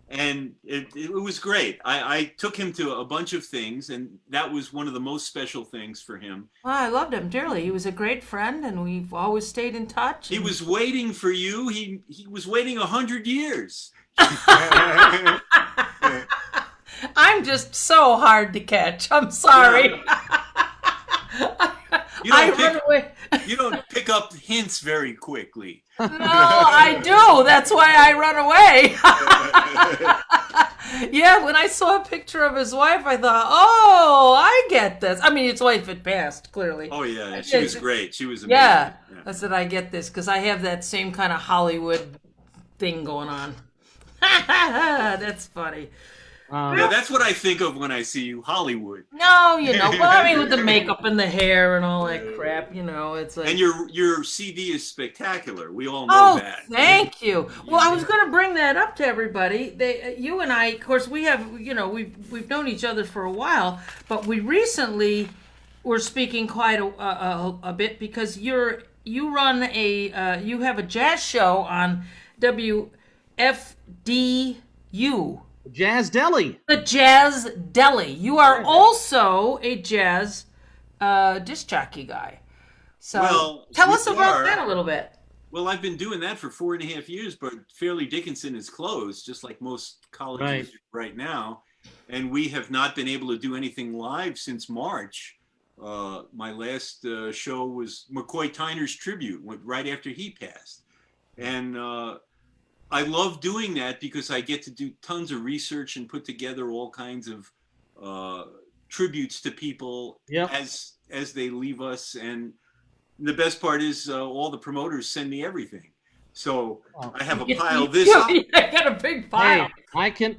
and it was great. I took him to a bunch of things, and that was one of the most special things for him. Well, I loved him dearly. He was a great friend, and we've always stayed in touch. He And was waiting for you. He was waiting 100 years. I'm just so hard to catch. I'm sorry. I run away. You don't pick up hints very quickly. No, I do. That's why I run away. Yeah, when I saw a picture of his wife, I thought, oh, I get this. I mean, his wife had passed, clearly. Oh, yeah. She was great. She was amazing. Yeah, I said, I get this, because I have that same kind of Hollywood thing going on. That's funny. Yeah, that's what I think of when I see you, Hollywood. No, well, I mean, with the makeup and the hair and all that crap, it's like... And your CD is spectacular. We all know that. Oh, thank you. Well, I was going to bring that up to everybody. You and I, of course, we have, we've known each other for a while, but we recently were speaking quite a bit because you have a jazz show on WFDU. Jazz Deli. The Jazz Deli. You are also a jazz disc jockey guy. So tell us about that a little bit. Well, I've been doing that for 4.5 years, but Fairleigh Dickinson is closed, just like most colleges right now. And we have not been able to do anything live since March. My last show was McCoy Tyner's tribute, right after he passed. And I love doing that because I get to do tons of research and put together all kinds of tributes to people as they leave us. And the best part is all the promoters send me everything. So I have a pile this up. I got a big pile. Hey,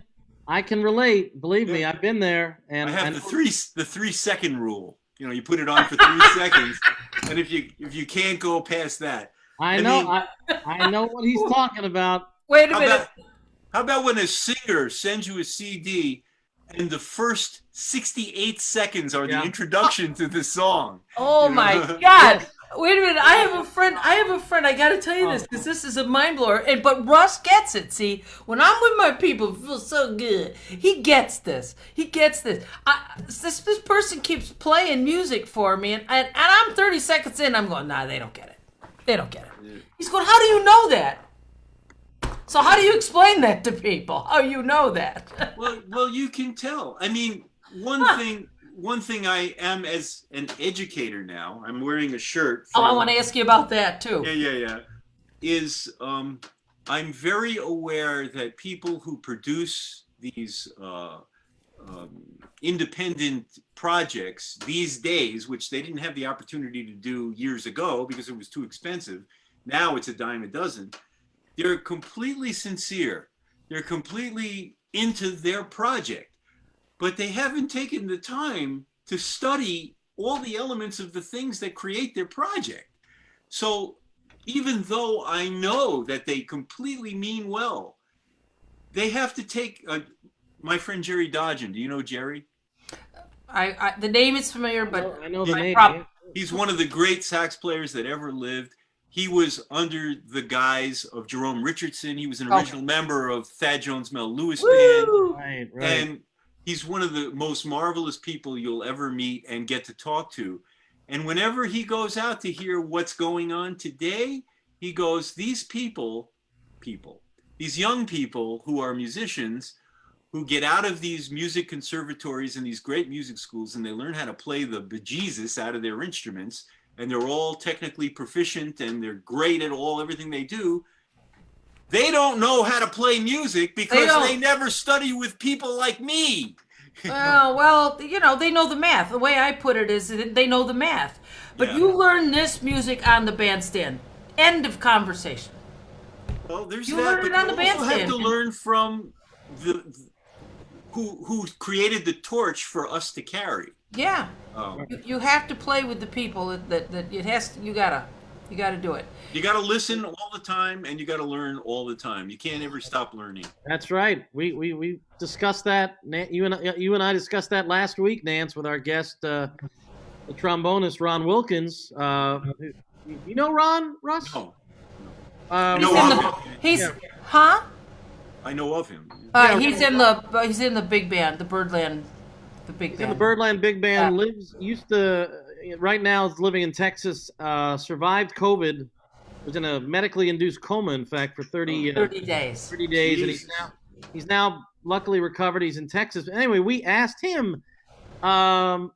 I can relate. Believe me, I've been there. And I have the 3-second rule. You put it on for 3 seconds, and if you can't go past that, I know what he's talking about. Wait a minute. How about when a singer sends you a CD and the first 68 seconds are the introduction to the song? Oh my God. Wait a minute. I have a friend. I got to tell you this because this is a mind blower. But Russ gets it. See, when I'm with my people, it feels so good. He gets this. This person keeps playing music for me, and I'm 30 seconds in. I'm going, nah, they don't get it. They don't get it. He's going, how do you know that? So how do you explain that to people? How you know that? well, you can tell. I mean, one thing I am as an educator now, I'm wearing a shirt. I want to ask you about that too. Yeah. Is I'm very aware that people who produce these independent projects these days, which they didn't have the opportunity to do years ago because it was too expensive, now it's a dime a dozen. They're completely sincere. They're completely into their project, but they haven't taken the time to study all the elements of the things that create their project. So even though I know that they completely mean well, they have to take my friend Jerry Dodgen. Do you know Jerry? The name is familiar, but I know the name. He's one of the great sax players that ever lived. He was under the guise of Jerome Richardson. He was an original member of Thad Jones Mel Lewis Band. Right. And he's one of the most marvelous people you'll ever meet and get to talk to. And whenever he goes out to hear what's going on today, he goes, these these young people who are musicians, who get out of these music conservatories and these great music schools, and they learn how to play the bejesus out of their instruments, and they're all technically proficient and they're great at everything they do. They don't know how to play music because they never study with people like me. Well, they know the math. The way I put it is they know the math. But you learn this music on the bandstand. End of conversation. Well, there's you that, learn but it on the you also bandstand. have to learn from who created the torch for us to carry. Yeah. Um, You have to play with the people that it has to, you gotta do it. you got to listen all the time, and you got to learn all the time. You can't ever stop learning. That's right. We discussed that. You and I discussed that last week, Nance, with our guest, the trombonist Ron Wilkins. You know Ron, Russ? No, I Um, He's know in of the him. he's Yeah. huh? I know of him. Yeah, He's in the big band, the big he's in band. the Birdland Big Band. Right now is living in Texas. Survived COVID. Was in a medically induced coma, in fact, for 30 days. 30 days, and Jesus. he's now luckily recovered. He's in Texas. Anyway, we asked him, um,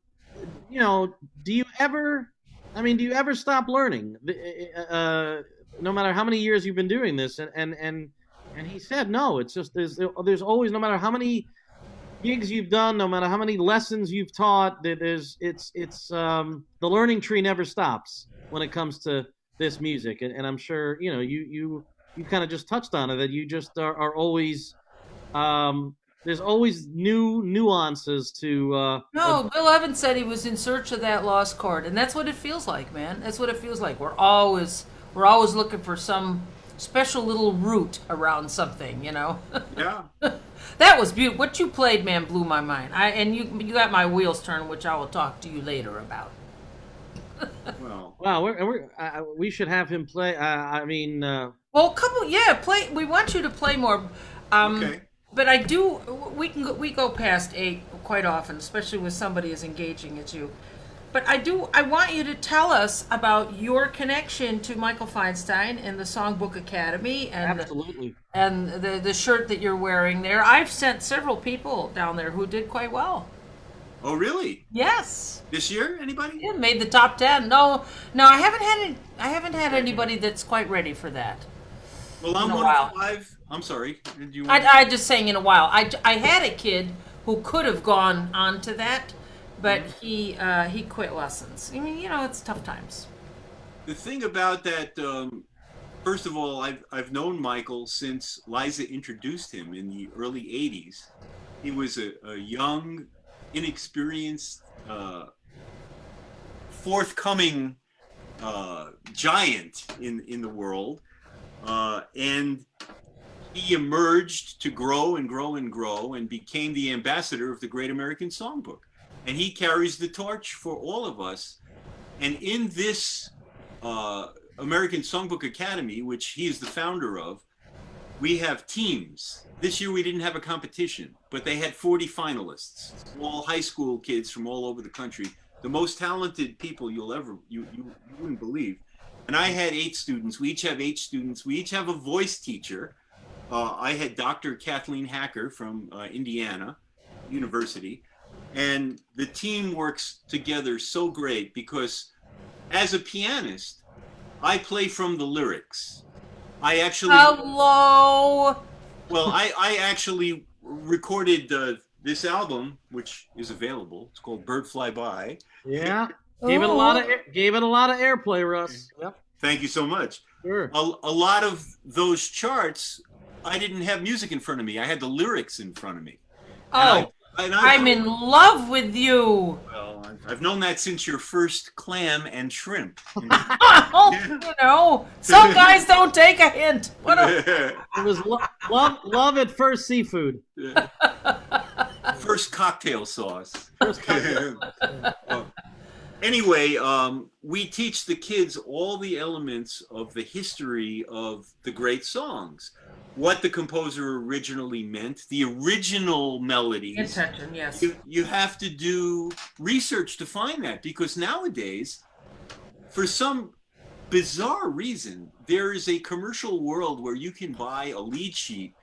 do you ever? I mean, do you ever stop learning? No matter how many years you've been doing this, and he said no. It's just there's always, no matter how many gigs you've done, no matter how many lessons you've taught, the learning tree never stops when it comes to this music. And I'm sure you kind of just touched on it, that you just are always there's always new nuances to No, Bill Evans said he was in search of that lost chord, and that's what it feels like, man. That's what it feels like. We're always looking for some special little root around something, you know. Yeah. That was beautiful. What you played, man, blew my mind. You got my wheels turned, which I will talk to you later about. Well, wow, we should have him play. Well, play. We want you to play more. okay. But I do. We go past 8 quite often, especially with somebody as engaging as you. But I want you to tell us about your connection to Michael Feinstein and the Songbook Academy, and Absolutely. the shirt that you're wearing there. I've sent several people down there who did quite well. Oh, really? Yes. This year, anybody? Yeah, made the top 10. No, I haven't had anybody that's quite ready for that. Well, I'm In a one while. of 5. I'm sorry. Did you? I just saying in a while. I had a kid who could have gone on to that, but he quit lessons. I mean, it's tough times. The thing about that, first of all, I've known Michael since Liza introduced him in the early '80s. He was a young, inexperienced, forthcoming giant in the world, and he emerged to grow and grow and grow and became the ambassador of the Great American Songbook. And he carries the torch for all of us. And in this American Songbook Academy, which he is the founder of, we have teams. This year we didn't have a competition, but they had 40 finalists, all high school kids from all over the country, the most talented people you wouldn't believe. And I had 8 students. We each have 8 students. We each have a voice teacher. I had Dr. Kathleen Hacker from Indiana University. And the team works together so great because as a pianist, I play from the lyrics. I actually... Hello. Well, I actually recorded this album, which is available. It's called Bird Fly By. Yeah. Gave it a lot of airplay, Russ. Yep. Thank you so much. Sure. A lot of those charts, I didn't have music in front of me. I had the lyrics in front of me. Oh, I'm in love with you. Well, I've known that since your first clam and shrimp. Some guys don't take a hint. It was love at first seafood. First cocktail sauce. First cocktail. Anyway, we teach the kids all the elements of the history of the great songs. What the composer originally meant, the original melodies. Intention, yes. You have to do research to find that, because nowadays, for some bizarre reason, there is a commercial world where you can buy a lead sheet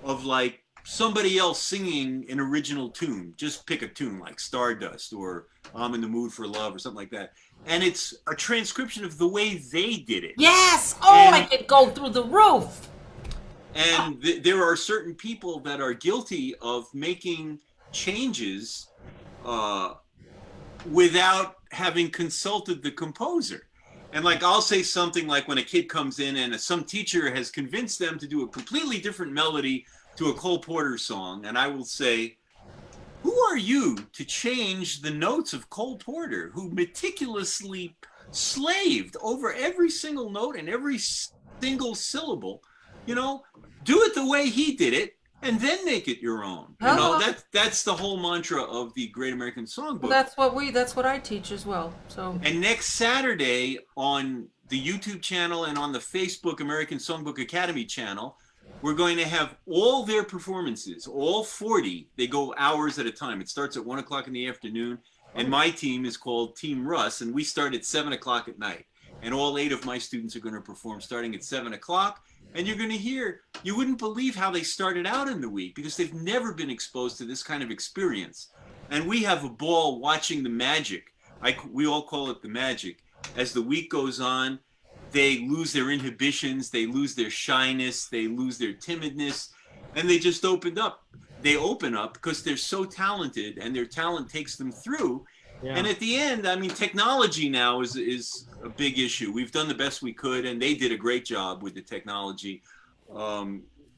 of like somebody else singing an original tune. Just pick a tune like Stardust or I'm in the Mood for Love or something like that. And it's a transcription of the way they did it. Yes! Oh, I could go through the roof. And there are certain people that are guilty of making changes without having consulted the composer. And like, I'll say something like when a kid comes in and some teacher has convinced them to do a completely different melody to a Cole Porter song. And I will say, who are you to change the notes of Cole Porter, who meticulously slaved over every single note and every single syllable? You know, do it the way he did it, and then make it your own. You know, that's the whole mantra of the Great American Songbook. That's what I teach as well. So, and next Saturday on the YouTube channel and on the Facebook American Songbook Academy channel, we're going to have all their performances, all 40. They go hours at a time. It starts at 1 o'clock in the afternoon, and my team is called Team Russ, and we start at 7 o'clock at night. And all 8 of my students are going to perform starting at 7 o'clock. And you're going to hear, you wouldn't believe how they started out in the week, because they've never been exposed to this kind of experience. And we have a ball watching the magic. We all call it the magic. As the week goes on, they lose their inhibitions, they lose their shyness, they lose their timidness, and they just open up. They open up because they're so talented, and their talent takes them through. Yeah. And at the end, I mean, technology now is a big issue. We've done the best we could, and they did a great job with the technology,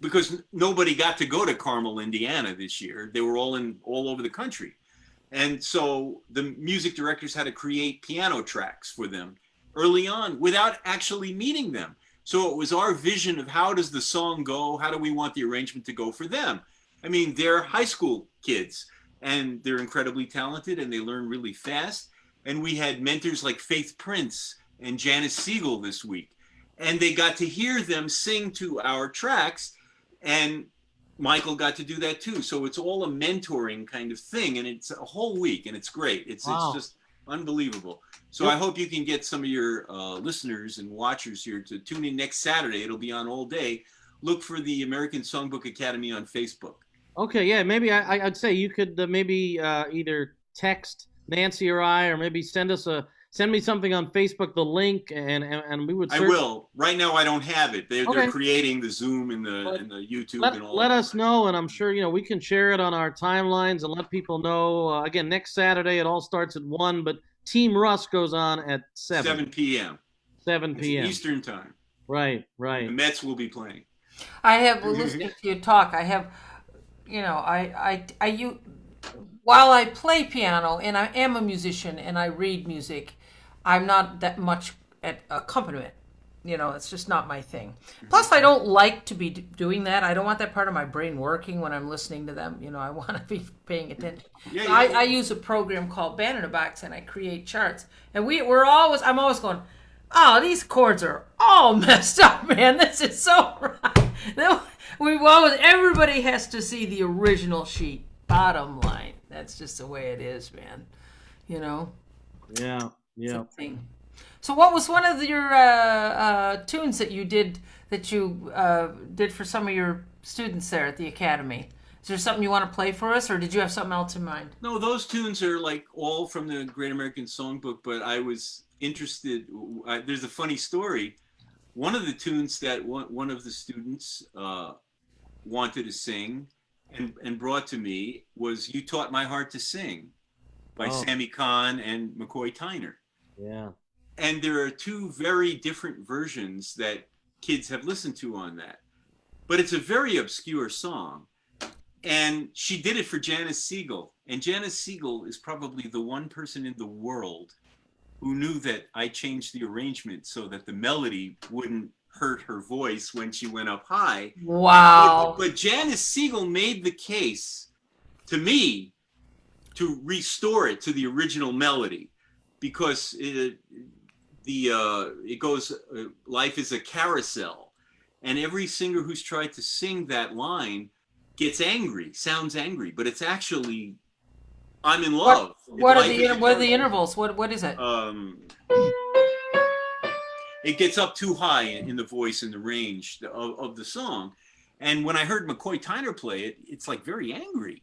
because nobody got to go to Carmel, Indiana this year. They were all over the country. And so the music directors had to create piano tracks for them early on without actually meeting them. So it was our vision of how does the song go? How do we want the arrangement to go for them? I mean, they're high school kids, and they're incredibly talented, and they learn really fast. And we had mentors like Faith Prince and Janice Siegel this week, and they got to hear them sing to our tracks, and Michael got to do that too. So it's all a mentoring kind of thing, and it's a whole week, and it's great. It's just unbelievable. So I hope you can get some of your listeners and watchers here to tune in next Saturday. It'll be on all day. Look for the American Songbook Academy on Facebook. Okay, yeah, maybe I'd say you could maybe either text Nancy or I, or maybe send me something on Facebook, the link, and we would. I will. Right now, I don't have it. They're creating the Zoom and the YouTube and all. Let us know, and I'm sure we can share it on our timelines and let people know. Again, next Saturday it all starts at 1, but Team Russ goes on at 7. 7 p.m. 7 p.m. Eastern time. Right. The Mets will be playing. I have listening to you talk. I have, while I play piano and I am a musician and I read music, I'm not that much at accompaniment. It's just not my thing. Plus, I don't like to be doing that. I don't want that part of my brain working when I'm listening to them. I want to be paying attention. Yeah, I use a program called Band in a Box, and I create charts. And I'm always going, oh, these chords are all messed up, man. This is so right. Everybody has to see the original sheet. Bottom line. That's just the way it is, man. Yeah. So what was one of your tunes that you did for some of your students there at the Academy? Is there something you want to play for us, or did you have something else in mind? No, those tunes are like all from the Great American Songbook, but I was interested. There's a funny story. One of the tunes that one of the students wanted to sing and brought to me was "You Taught My Heart to Sing" by Sammy Cahn and McCoy Tyner. Yeah. And there are two very different versions that kids have listened to on that. But it's a very obscure song. And she did it for Janice Siegel. And Janice Siegel is probably the one person in the world who knew that I changed the arrangement so that the melody wouldn't hurt her voice when she went up high. Wow. But Janice Siegel made the case to me to restore it to the original melody, because it goes, life is a carousel. And every singer who's tried to sing that line gets angry, sounds angry, but it's actually, I'm in love. What are the intervals? What is it? It gets up too high in the voice and the range of the song. And when I heard McCoy Tyner play it, it's like very angry.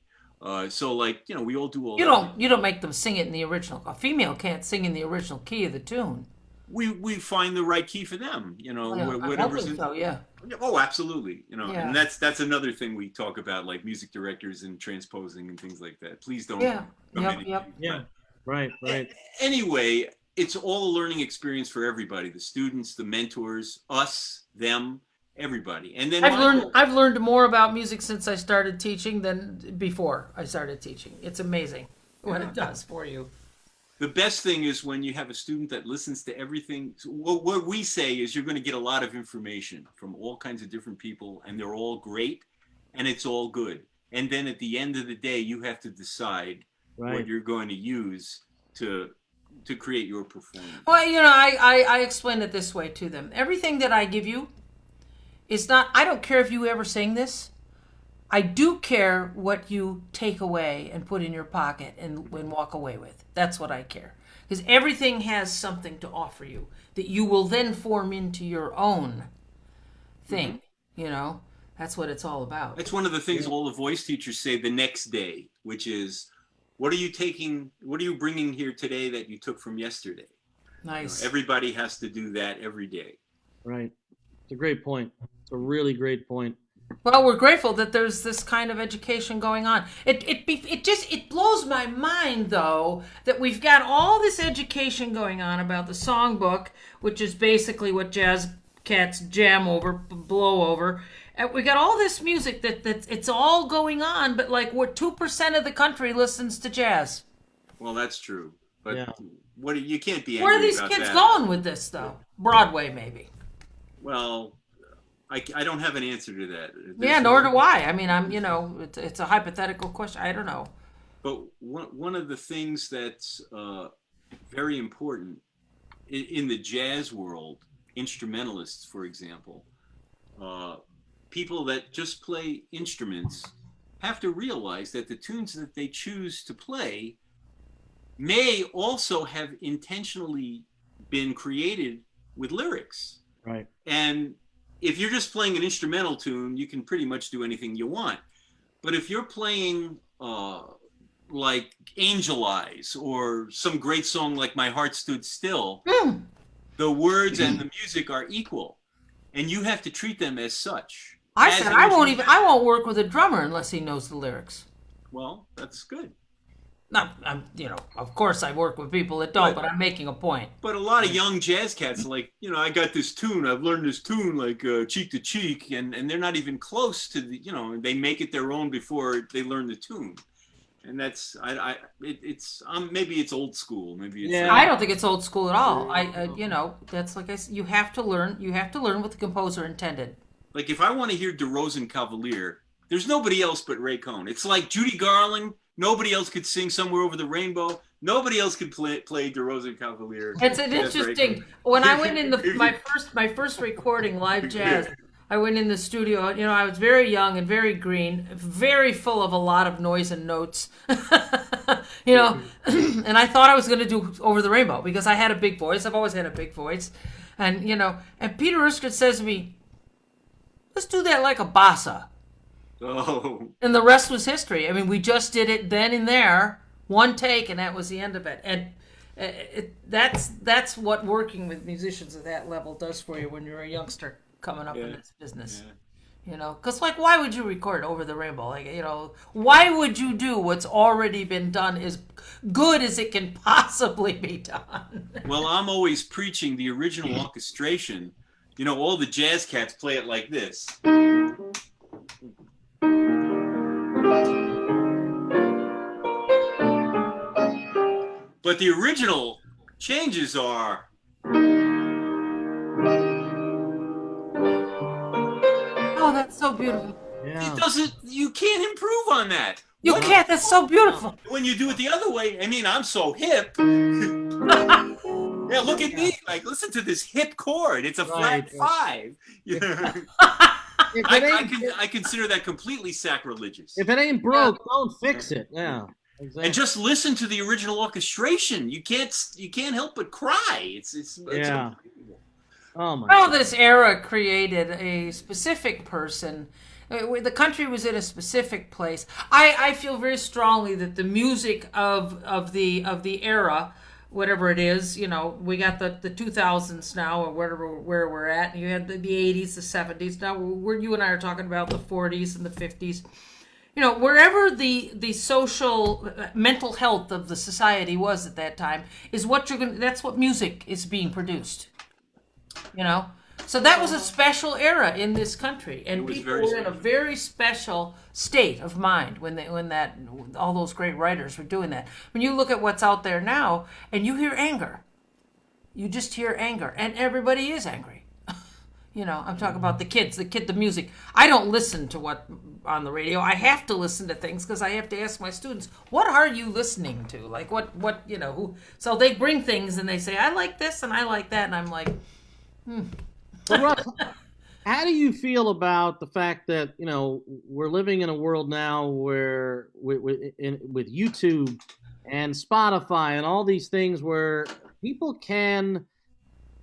So we all do all You don't make them sing it in the original. A female can't sing in the original key of the tune. We find the right key for them, whatever's in. So, yeah. Oh, absolutely. Yeah. And that's another thing we talk about, like music directors and transposing and things like that. Please don't. Yeah. Yep. Yeah. Right. Anyway, it's all a learning experience for everybody: the students, the mentors, us, them. everybody. And then I've learned more about music since I started teaching than before I started teaching. It's amazing what it does for you. the best thing is when you have a student that listens to everything. So what we say is you're going to get a lot of information from all kinds of different people, and they're all great, and it's all good. And then at the end of the day, you have to decide what you're going to use to create your performance. Well, you know, I explain it this way to them. Everything that I give you is not, I don't care if you ever sing this. I do care what you take away and put in your pocket and walk away with. That's what I care. Because everything has something to offer you that you will then form into your own thing. You know, that's what it's all about. That's one of the things all the voice teachers say the next day, which is, what are you bringing here today that you took from yesterday? Nice. You know, everybody has to do that every day. Right. It's a great point. It's a really great point. Well, we're grateful that there's this kind of education going on. It blows my mind, though, that we've got all this education going on about the songbook, which is basically what jazz cats jam over, blow over. And we got all this music that it's all going on, but like what 2% of the country listens to jazz. Well, that's true, but you can't be angry Where are these about kids that. going with this, though? Broadway, maybe. Well, I don't have an answer to that. Nor do I. I mean, it's a hypothetical question. I don't know. But one of the things that's very important in the jazz world, instrumentalists, for example, people that just play instruments have to realize that the tunes that they choose to play may also have intentionally been created with lyrics. Right. And if you're just playing an instrumental tune, you can pretty much do anything you want. But if you're playing like Angel Eyes or some great song like My Heart Stood Still, the words and the music are equal, and you have to treat them as such. I won't work with a drummer unless he knows the lyrics. Well, that's good. No, of course I work with people that don't, but I'm making a point. But a lot of young jazz cats, like, I got this tune, I've learned this tune, like cheek to cheek, and they're not even close to the, they make it their own before they learn the tune. And that's, maybe it's old school. Maybe it's I don't think it's old school at all. That's like I said, you have to learn what the composer intended. Like if I want to hear DeRozan Cavalier, there's nobody else but Ray Cohn. It's like Judy Garland. Nobody else could sing Somewhere Over the Rainbow. Nobody else could play DeRozan Cavalier. It's an interesting. When I went in my first recording, live jazz, I went in the studio. I was very young and very green, very full of a lot of noise and notes. And I thought I was going to do Over the Rainbow because I had a big voice. I've always had a big voice, and and Peter Erskine says to me, "Let's do that like a bossa." Oh. And the rest was history. I mean, we just did it then and there, one take, and that was the end of it. And that's what working with musicians at that level does for you when you're a youngster coming up in this business. Yeah. Because why would you record Over the Rainbow? Why would you do what's already been done as good as it can possibly be done? Well, I'm always preaching the original orchestration. All the jazz cats play it like this. But the original changes are. Oh, that's so beautiful. Yeah. You can't improve on that. You can't, that's so beautiful. When you do it the other way, I'm so hip. Yeah, look at me. Like, listen to this hip chord. It's a flat 5. I consider that completely sacrilegious. If it ain't broke, don't fix it. Yeah. Exactly. And just listen to the original orchestration. You can't help but cry. It's unbelievable. Oh my. Well, this era created a specific person. The country was in a specific place. I feel very strongly that the music of the era, whatever it is, we got the 2000s now, or where we're at. You had the 80s, the 70s. Now you and I are talking about the 40s and the 50s. Wherever the social mental health of the society was at that time is what that's what music is being produced. So that was a special era in this country, and people were in a special. very special state of mind when all those great writers were doing that. When you look at what's out there now, and you hear anger, you just hear anger, and everybody is angry. You know, I'm talking about the kids, the music. I don't listen to what on the radio. I have to listen to things because I have to ask my students, what are you listening to? Like what, you know, who, so they bring things and they say, I like this and I like that. And I'm like, Well, Russ, how do you feel about the fact that, you know, we're living in a world now where with YouTube and Spotify and all these things where people can,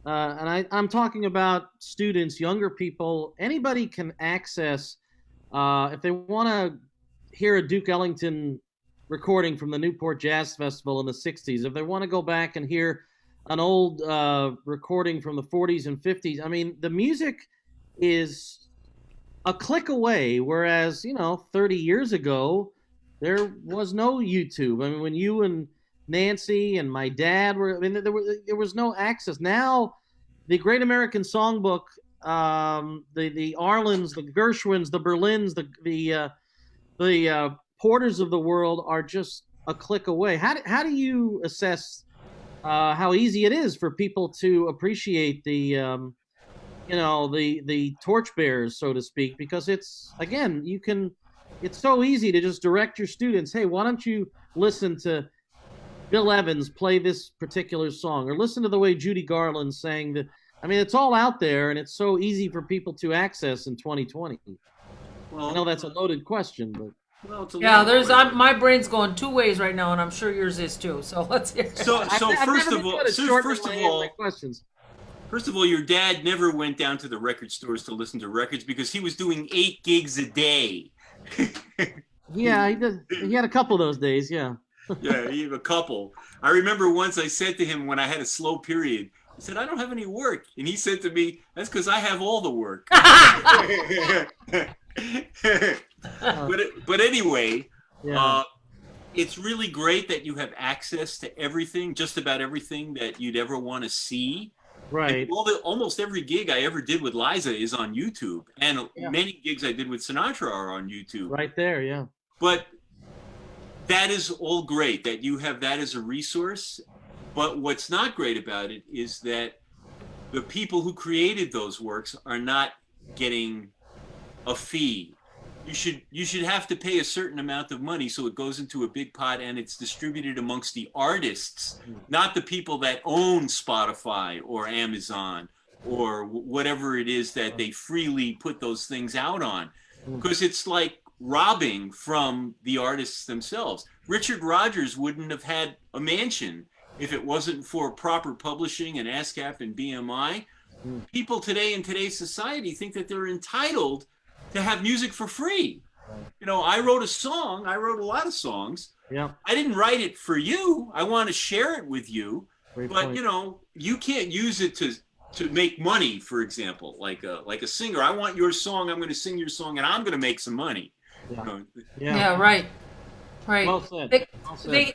I'm talking about students, younger people, anybody can access, if they want to hear a Duke Ellington recording from the Newport Jazz Festival in the 60s, if they want to go back and hear an old recording from the 40s and 50s. I mean, the music is a click away, whereas, you know, 30 years ago, there was no YouTube. I mean, when you and Nancy and my dad were, I mean, there was no access. Now, the Great American Songbook, the Arlens, the Gershwins, the Berlins, the Porters of the world are just a click away. How do you assess how easy it is for people to appreciate the torchbearers, so to speak, because it's so easy to just direct your students, hey, why don't you listen to Bill Evans play this particular song, or listen to the way Judy Garland sang that. I mean, it's all out there, and it's so easy for people to access in 2020. Well, I know that's a loaded question, but. Well, my brain's going two ways right now, and I'm sure yours is too. So let's hear. First of all, your dad never went down to the record stores to listen to records because he was doing 8 gigs a day. Yeah, he did. He had a couple of those days. Yeah. Yeah, he had a couple. I remember once I said to him when I had a slow period, I said, I don't have any work, and he said to me, that's because I have all the work. But anyway, yeah. It's really great that you have access to everything, just about everything that you'd ever want to see. Right. Almost every gig I ever did with Liza is on YouTube, and many gigs I did with Sinatra are on YouTube. Right there, yeah. But that is all great that you have that as a resource. But what's not great about it is that the people who created those works are not getting a fee. You should have to pay a certain amount of money so it goes into a big pot and it's distributed amongst the artists, not the people that own Spotify or Amazon or whatever it is that they freely put those things out on. Because it's like robbing from the artists themselves. Richard Rodgers wouldn't have had a mansion if it wasn't for proper publishing and ASCAP and BMI. People today in today's society think that they're entitled to have music for free. You know, I wrote a lot of songs. Yeah. I didn't write it for you. I want to share it with you. Great but point. You know, you can't use it to make money, for example, like a singer. I want your song, I'm going to sing your song, and I'm going to make some money. Yeah. You know? Yeah, right. Right. Well said.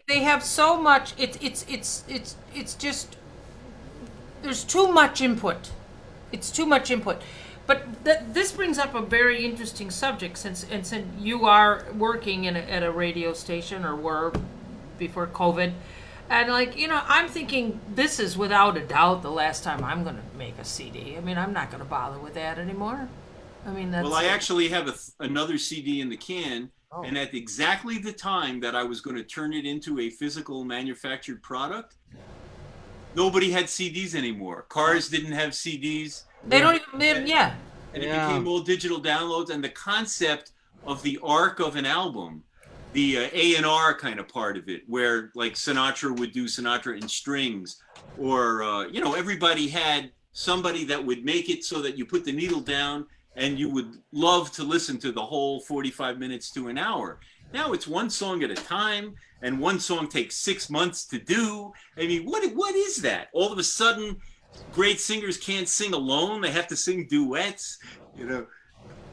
They have so much. It's just there's too much input. It's too much input. But this brings up a very interesting subject since you are working at a radio station, or were before COVID, and like, you know, I'm thinking this is without a doubt the last time I'm going to make a CD. I mean, I'm not going to bother with that anymore. I mean, that's. Well, I actually have another CD in the can. Oh. And at exactly the time that I was going to turn it into a physical manufactured product, nobody had CDs anymore. Cars didn't have CDs. They don't even, yeah. And it became all digital downloads. And the concept of the arc of an album, the A&R kind of part of it, where like Sinatra would do Sinatra in strings, or, you know, everybody had somebody that would make it so that you put the needle down and you would love to listen to the whole 45 minutes to an hour. Now it's one song at a time, and one song takes 6 months to do. I mean, what is that? All of a sudden, great singers can't sing alone. They have to sing duets. You know,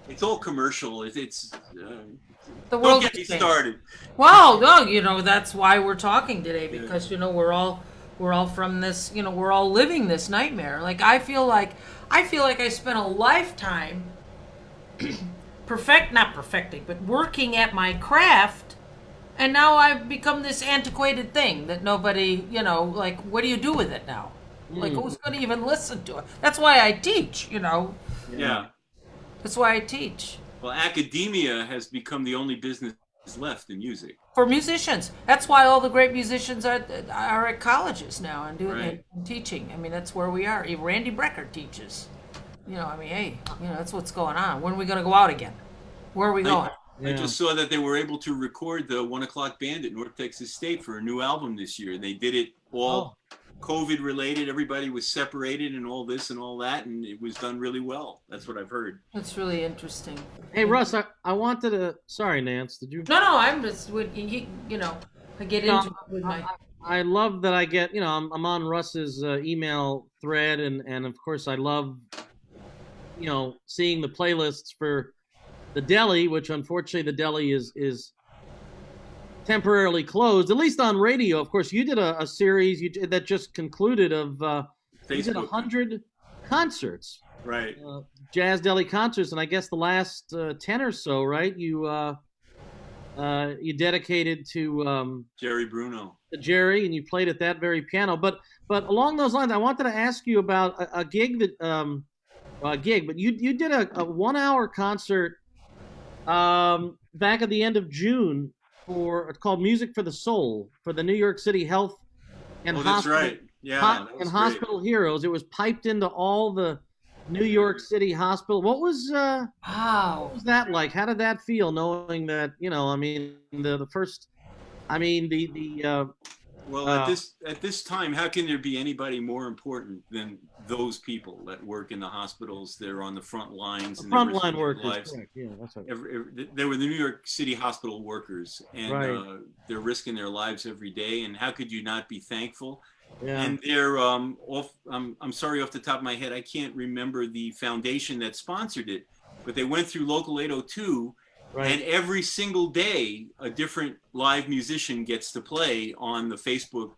it's all commercial. It's the world don't get me started. Well, no, you know, that's why we're talking today, because, you know, we're all We're all from this, we're all living this nightmare. Like I feel like I spent a lifetime not perfecting, but working at my craft, and now I've become this antiquated thing that nobody, like, what do you do with it now? Like, who's going to even listen to it? That's why I teach. Yeah. That's why I teach. Well, academia has become the only business left in music. For musicians. That's why all the great musicians are at colleges now and doing Right. and teaching. I mean, that's where we are. Even Randy Brecker teaches. Hey, that's what's going on. When are we going to go out again? Where are we going? I just saw that they were able to record the 1 O'Clock Band at North Texas State for a new album this year. They did it all COVID related. Everybody was separated and all this and all that, and it was done really well. That's what I've heard. That's really interesting. Hey, Russ, I wanted to. Sorry, Nance. Did you? No, I'm just, I get into it with my. I love that I get. I'm on Russ's email thread, and of course I love, seeing the playlists for the deli, which unfortunately the deli is temporarily closed, at least on radio. Of course, you did a series that just concluded of you did 100 concerts, Right. Jazz Deli concerts, and I guess the last 10 or so, right? You dedicated to Jerry Bruno. Jerry, and you played at that very piano. But along those lines, I wanted to ask you about a gig but you did a 1 hour concert back at the end of June it's called Music for the Soul for the New York City Health and That's Hospital, right. Yeah, that was great. Hospital Heroes. It was piped into all the New York City hospital. What was what was that like? How did that feel, knowing that the first, Well, at this time, how can there be anybody more important than those people that work in the hospitals? They're on the front lines. And frontline workers? Correct. Yeah, that's right. They were the New York City hospital workers, and Right. They're risking their lives every day. And how could you not be thankful? Yeah. And they're I'm sorry, off the top of my head, I can't remember the foundation that sponsored it, but they went through Local 802. Right. And every single day, a different live musician gets to play on the Facebook,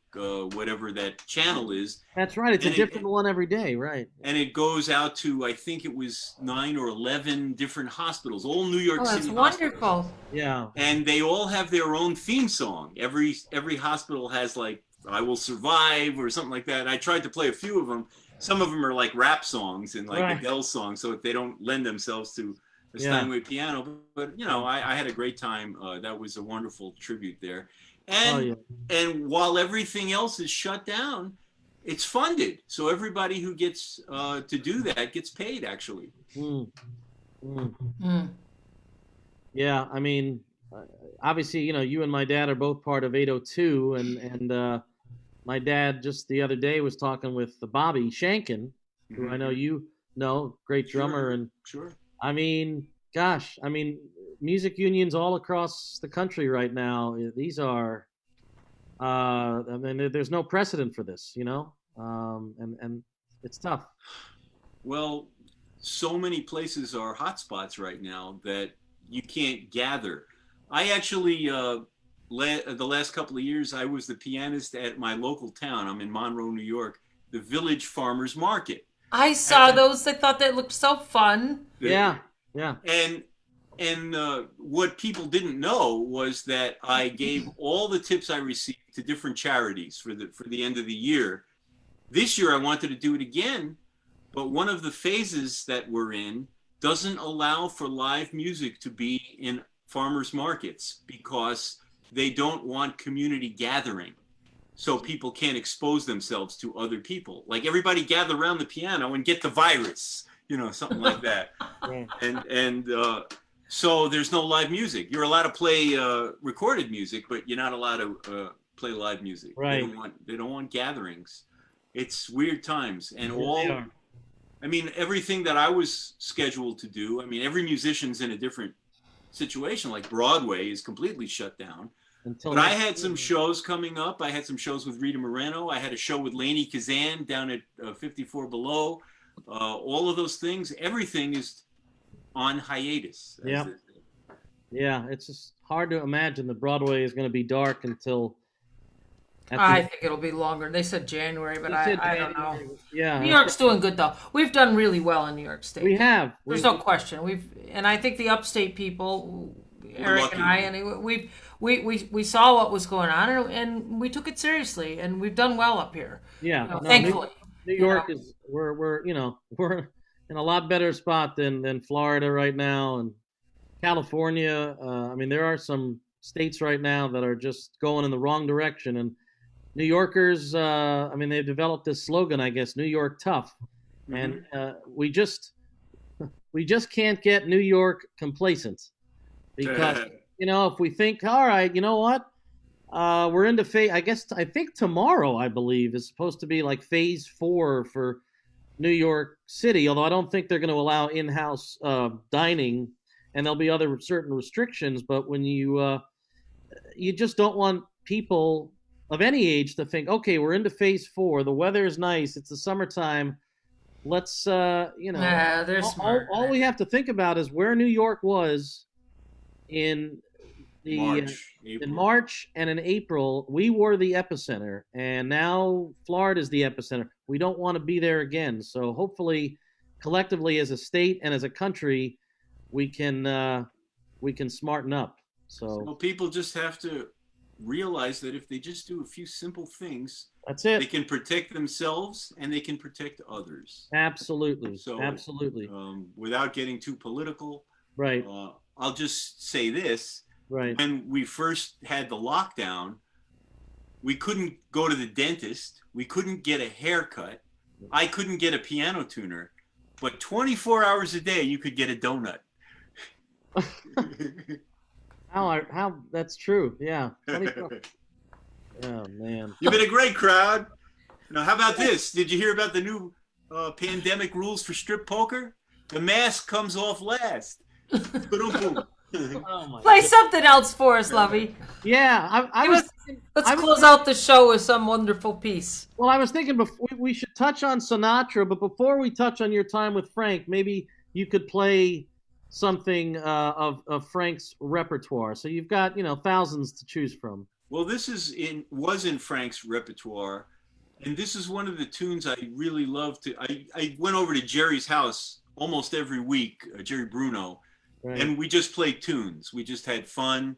whatever that channel is. That's right. It's a different one every day, right? And it goes out to, I think it was 9 or 11 different hospitals, all New York City that's hospitals. wonderful. Yeah. And they all have their own theme song. Every hospital has like "I Will Survive" or something like that. I tried to play a few of them. Some of them are like rap songs and like Adele songs, so they don't lend themselves to the Steinway piano, but I had a great time. That was a wonderful tribute there, and while everything else is shut down, it's funded, so everybody who gets to do that gets paid actually. Yeah, obviously, you and my dad are both part of 802, and my dad just the other day was talking with Bobby Shankin, who I know you know, great drummer, and Sure. Music unions all across the country right now. These are, there's no precedent for this, and it's tough. Well, so many places are hotspots right now that you can't gather. I actually, the last couple of years, I was the pianist at my local town. I'm in Monroe, New York, the Village Farmers Market. I saw those. I thought that looked so fun. Yeah. And what people didn't know was that I gave all the tips I received to different charities for the end of the year. This year I wanted to do it again, but one of the phases that we're in doesn't allow for live music to be in farmers markets because they don't want community gathering. So people can't expose themselves to other people. Like everybody gather around the piano and get the virus, something like that. And so there's no live music. You're allowed to play recorded music, but you're not allowed to play live music. Right. They don't want gatherings. It's weird times. And everything that I was scheduled to do, every musician's in a different situation. Like Broadway is completely shut down. But I had some shows coming up. I had some shows with Rita Moreno. I had a show with Lainey Kazan down at 54 Below. All of those things, everything is on hiatus. Yeah, it's just hard to imagine that Broadway is going to be dark until at I the think it'll be longer. They said January, but they said I don't know. January. Yeah, New York's doing good though. We've done really well in New York we State. have. There's no question. And I think the upstate people, We're Eric and lucky. I, and we saw what was going on, and we took it seriously, and we've done well up here. Yeah, You know, no, thankfully. New You know. York is we're we're in a lot better spot than Florida right now and California. I mean, there are some states right now that are just going in the wrong direction, and New Yorkers. I mean, they've developed this slogan, I guess, "New York tough," and Mhm. we just can't get New York complacent because if we think, all right, you know what, we're into phase. I think tomorrow, I believe, is supposed to be like phase 4 for New York City. Although I don't think they're going to allow in-house dining, and there'll be other certain restrictions. But when you just don't want people of any age to think, okay, we're into phase 4. The weather is nice. It's the summertime. Let's Yeah, they're smart. all we have to think about is where New York was in the March, in April. March and in April. We were the epicenter, and now Florida's the epicenter. We don't want to be there again. So hopefully, collectively as a state and as a country, we can smarten up. So Well, people just have to realize that if they just do a few simple things, that's they it. can protect themselves and they can protect others. Absolutely, So, absolutely. without getting too political, Right, I'll just say this. right. When we first had the lockdown, we couldn't go to the dentist. We couldn't get a haircut. I couldn't get a piano tuner. But 24 hours a day, you could get a donut. How that's true. Yeah. 24. Oh man. You've been a great crowd. Now, how about this? Did you hear about the new pandemic rules for strip poker? The mask comes off last. Ba-dum-boom. Oh my. Play something else for us, Lovey. Yeah, I was Let's I was- close out the show with some wonderful piece. well, I was thinking before we should touch on Sinatra, but before we touch on your time with Frank, maybe you could play something of Frank's repertoire. So you've got thousands to choose from. Well, this was in Frank's repertoire, and this is one of the tunes I really love to. I went over to Jerry's house almost every week, Jerry Bruno, Right. and we just played tunes. We just had fun.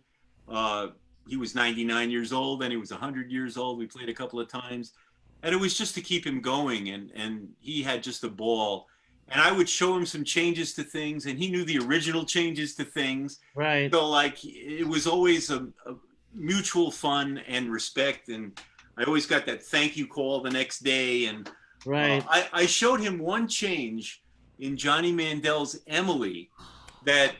He was 99 years old, and he was 100 years old. We played a couple of times, and it was just to keep him going, and he had just a ball. And I would show him some changes to things, and he knew the original changes to things. Right. So, like, it was always a mutual fun and respect, and I always got that thank you call the next day. And Right. I showed him one change in Johnny Mandel's Emily that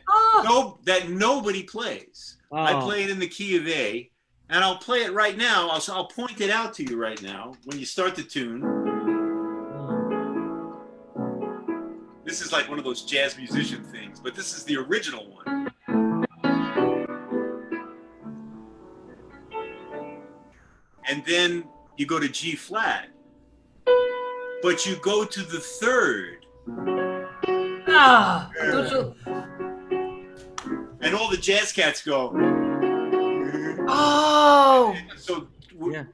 that nobody plays. I Oh. play it in the key of A, and I'll play it right now. I'll point it out to you right now when you start the tune. This is like one of those jazz musician things, but this is the original one. And then you go to G flat, but you go to the third. Don't you? And all the jazz cats go. Oh, So Yeah.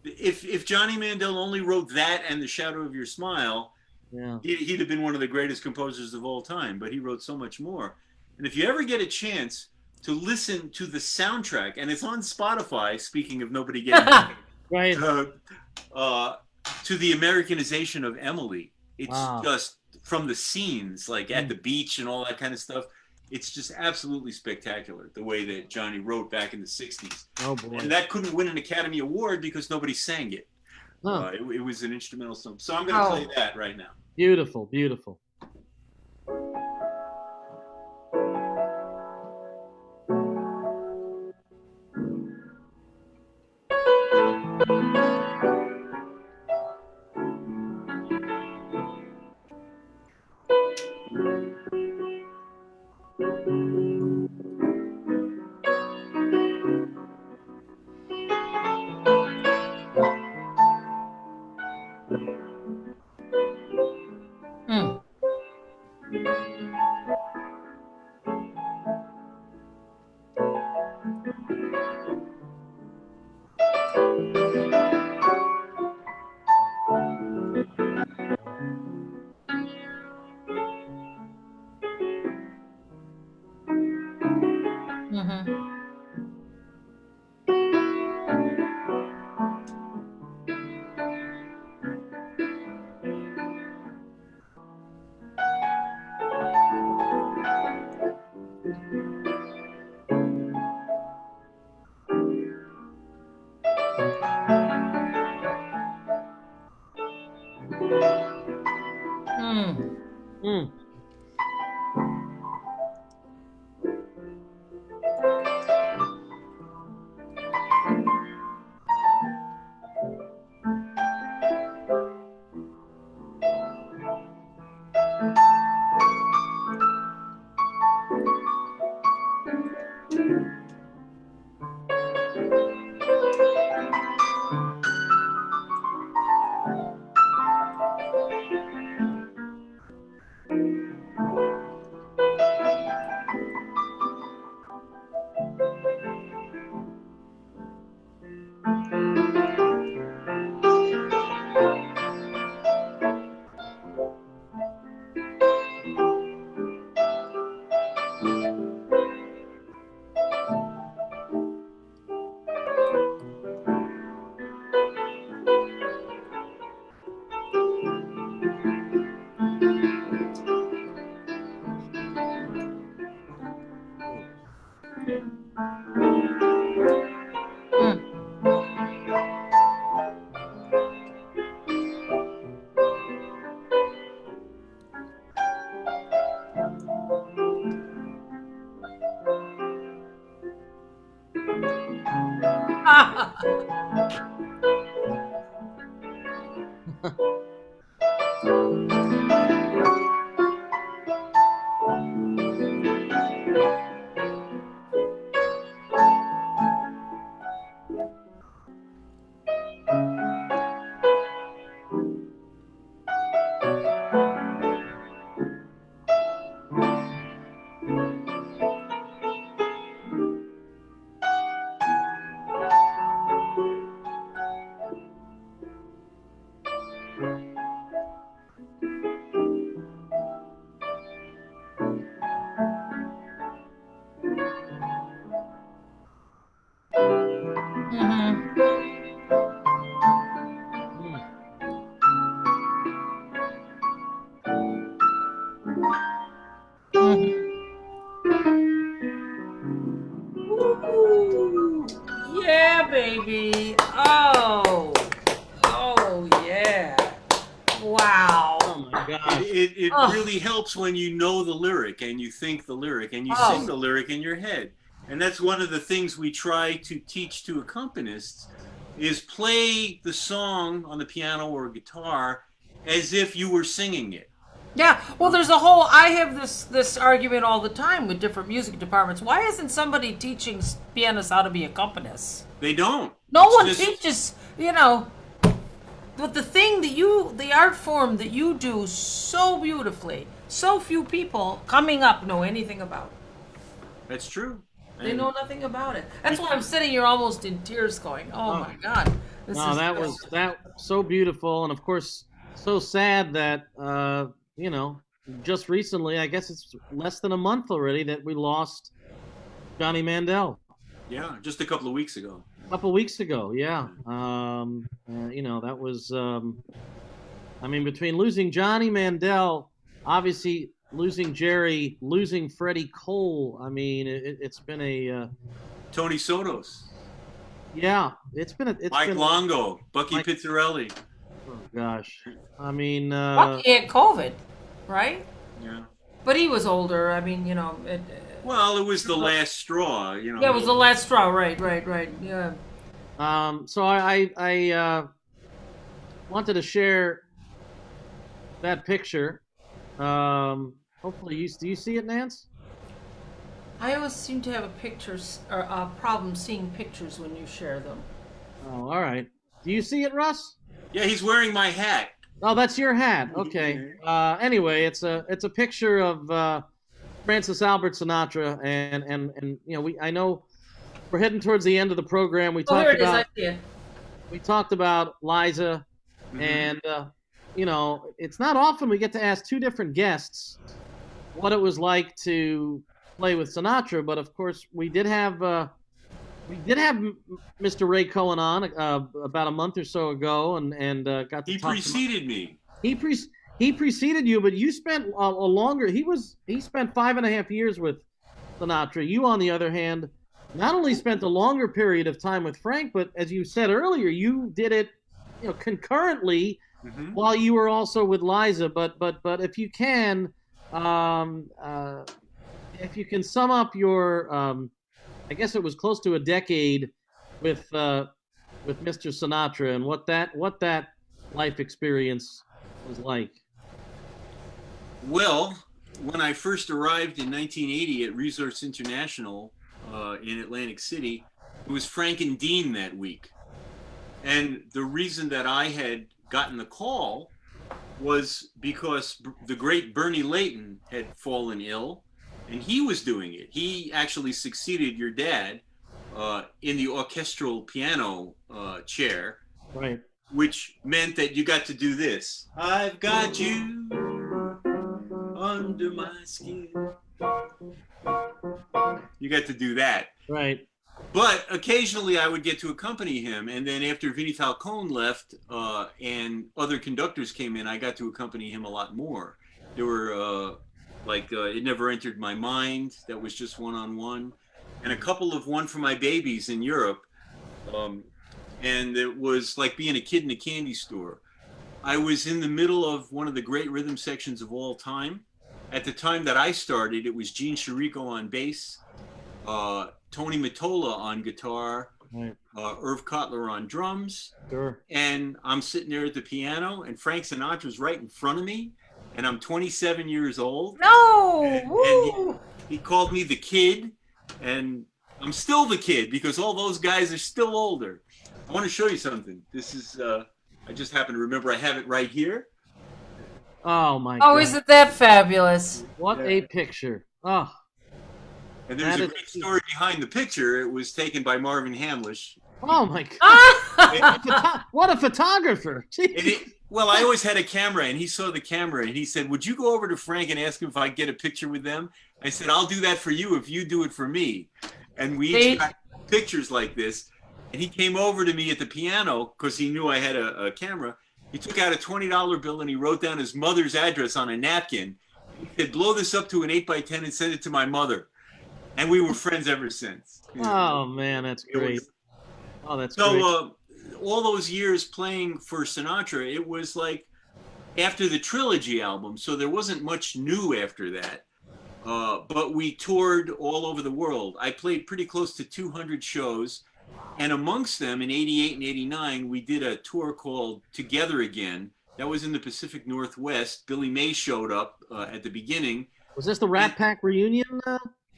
if Johnny Mandel only wrote that and The Shadow of Your Smile, Yeah. he'd have been one of the greatest composers of all time, but he wrote so much more. And if you ever get a chance to listen to the soundtrack, and it's on Spotify, speaking of nobody getting Right. to the Americanization of Emily, it's Wow. just from the scenes, like at the beach and all that kind of stuff. It's just absolutely spectacular, the way that Johnny wrote back in the 60s. Oh boy. And that couldn't win an Academy Award because nobody sang it. Huh. It was an instrumental song. So I'm going to play that right now. Beautiful. Beautiful. Hmm. Mm. Ooh, yeah, baby. Oh, oh yeah. Wow. Oh my gosh. It Oh. really helps when you know the lyric and you think the lyric and you Oh. sing the lyric in your head. And that's one of the things we try to teach to accompanists is play the song on the piano or guitar as if you were singing it. Yeah, well, there's a whole. I have this argument all the time with different music departments. Why isn't somebody teaching pianists how to be accompanists? They don't. No It's one just- teaches, you know. But the thing that the art form that you do so beautifully, so few people coming up know anything about. That's true. They know nothing about it. That's why I'm sitting here almost in tears, going, "Oh my God, this No, is that was so beautiful, and of course, so sad that you know, just recently, I guess it's less than a month already that we lost Johnny Mandel. Yeah, just a couple of weeks ago. A couple weeks ago, yeah. You know, that was. I mean, between losing Johnny Mandel, obviously losing Jerry, losing Freddie Cole. I mean, it's been a. Tony Sotos, Yeah, it's been a. It's Mike been, Longo, Bucky Mike- Pizzarelli. Oh gosh, I mean. Bucky had COVID, right? Yeah. But he was older. I mean, you know, Well, it was the last straw, you know. yeah, it was the last straw. Right. Yeah. So I wanted to share that picture. Hopefully, do you see it, Nance? I always seem to have a problem seeing pictures when you share them. Oh, all right. Do you see it, Russ? Yeah, he's wearing my hat. Oh, that's your hat. Okay. Anyway, it's a picture of Francis Albert Sinatra, and you know, I know we're heading towards the end of the program. Oh, here it is. I see it. We talked about Liza, and you know, it's not often we get to ask two different guests what it was like to play with Sinatra, but of course we did have Mr. Ray Cohen on about a month or so ago, and got to He talk. preceded me. He preceded you, but you spent a longer. He spent 5.5 years with Sinatra. You, on the other hand, not only spent a longer period of time with Frank, but as you said earlier, you did it, you know, concurrently while you were also with Liza. But if you can, um, uh, if you can sum up your, I guess it was close to a decade with Mr. Sinatra and what that life experience was like. Well, when I first arrived in 1980 at Resorts International in Atlantic City, it was Frank and Dean that week. And the reason that I had gotten the call was because the great Bernie Leighton had fallen ill, and he was doing it. He actually succeeded your dad in the orchestral piano chair, Right. which meant that you got to do this. I've got you under my skin. You got to do that. Right. But occasionally I would get to accompany him. And then after Vinnie Falcone left and other conductors came in, I got to accompany him a lot more. There were It Never Entered My Mind, that was just one-on-one, and a couple of One for My Babies in Europe. And it was like being a kid in a candy store. I was in the middle of one of the great rhythm sections of all time. At the time that I started, it was Gene Chirico on bass, Tony Mottola on guitar, Right. Irv Cutler on drums, Sure. and I'm sitting there at the piano, and Frank Sinatra's right in front of me, and I'm 27 years old. No! And he called me the kid, and I'm still the kid because all those guys are still older. I want to show you something. This is, I just happen to remember I have it right here. Oh my Oh, God. isn't that fabulous? What a picture. Oh. And there's That a is- great story behind the picture. It was taken by Marvin Hamlish. Oh my God. Ah! What a photographer. Well, I always had a camera, and he saw the camera, and he said, would you go over to Frank and ask him if I could get a picture with them? I said, I'll do that for you if you do it for me. And we each got pictures like this. And he came over to me at the piano because he knew I had a camera. He took out a $20 bill and he wrote down his mother's address on a napkin. He said, blow this up to an 8x10 and send it to my mother. And we were friends ever since. Oh man, that's great. Oh, that's so, great. All those years playing for Sinatra, it was like after the Trilogy album, so there wasn't much new after that. But we toured all over the world. I played pretty close to 200 shows. And amongst them, in 88 and 89, we did a tour called Together Again. That was in the Pacific Northwest. Billy May showed up at the beginning. Was this the Rat Pack reunion?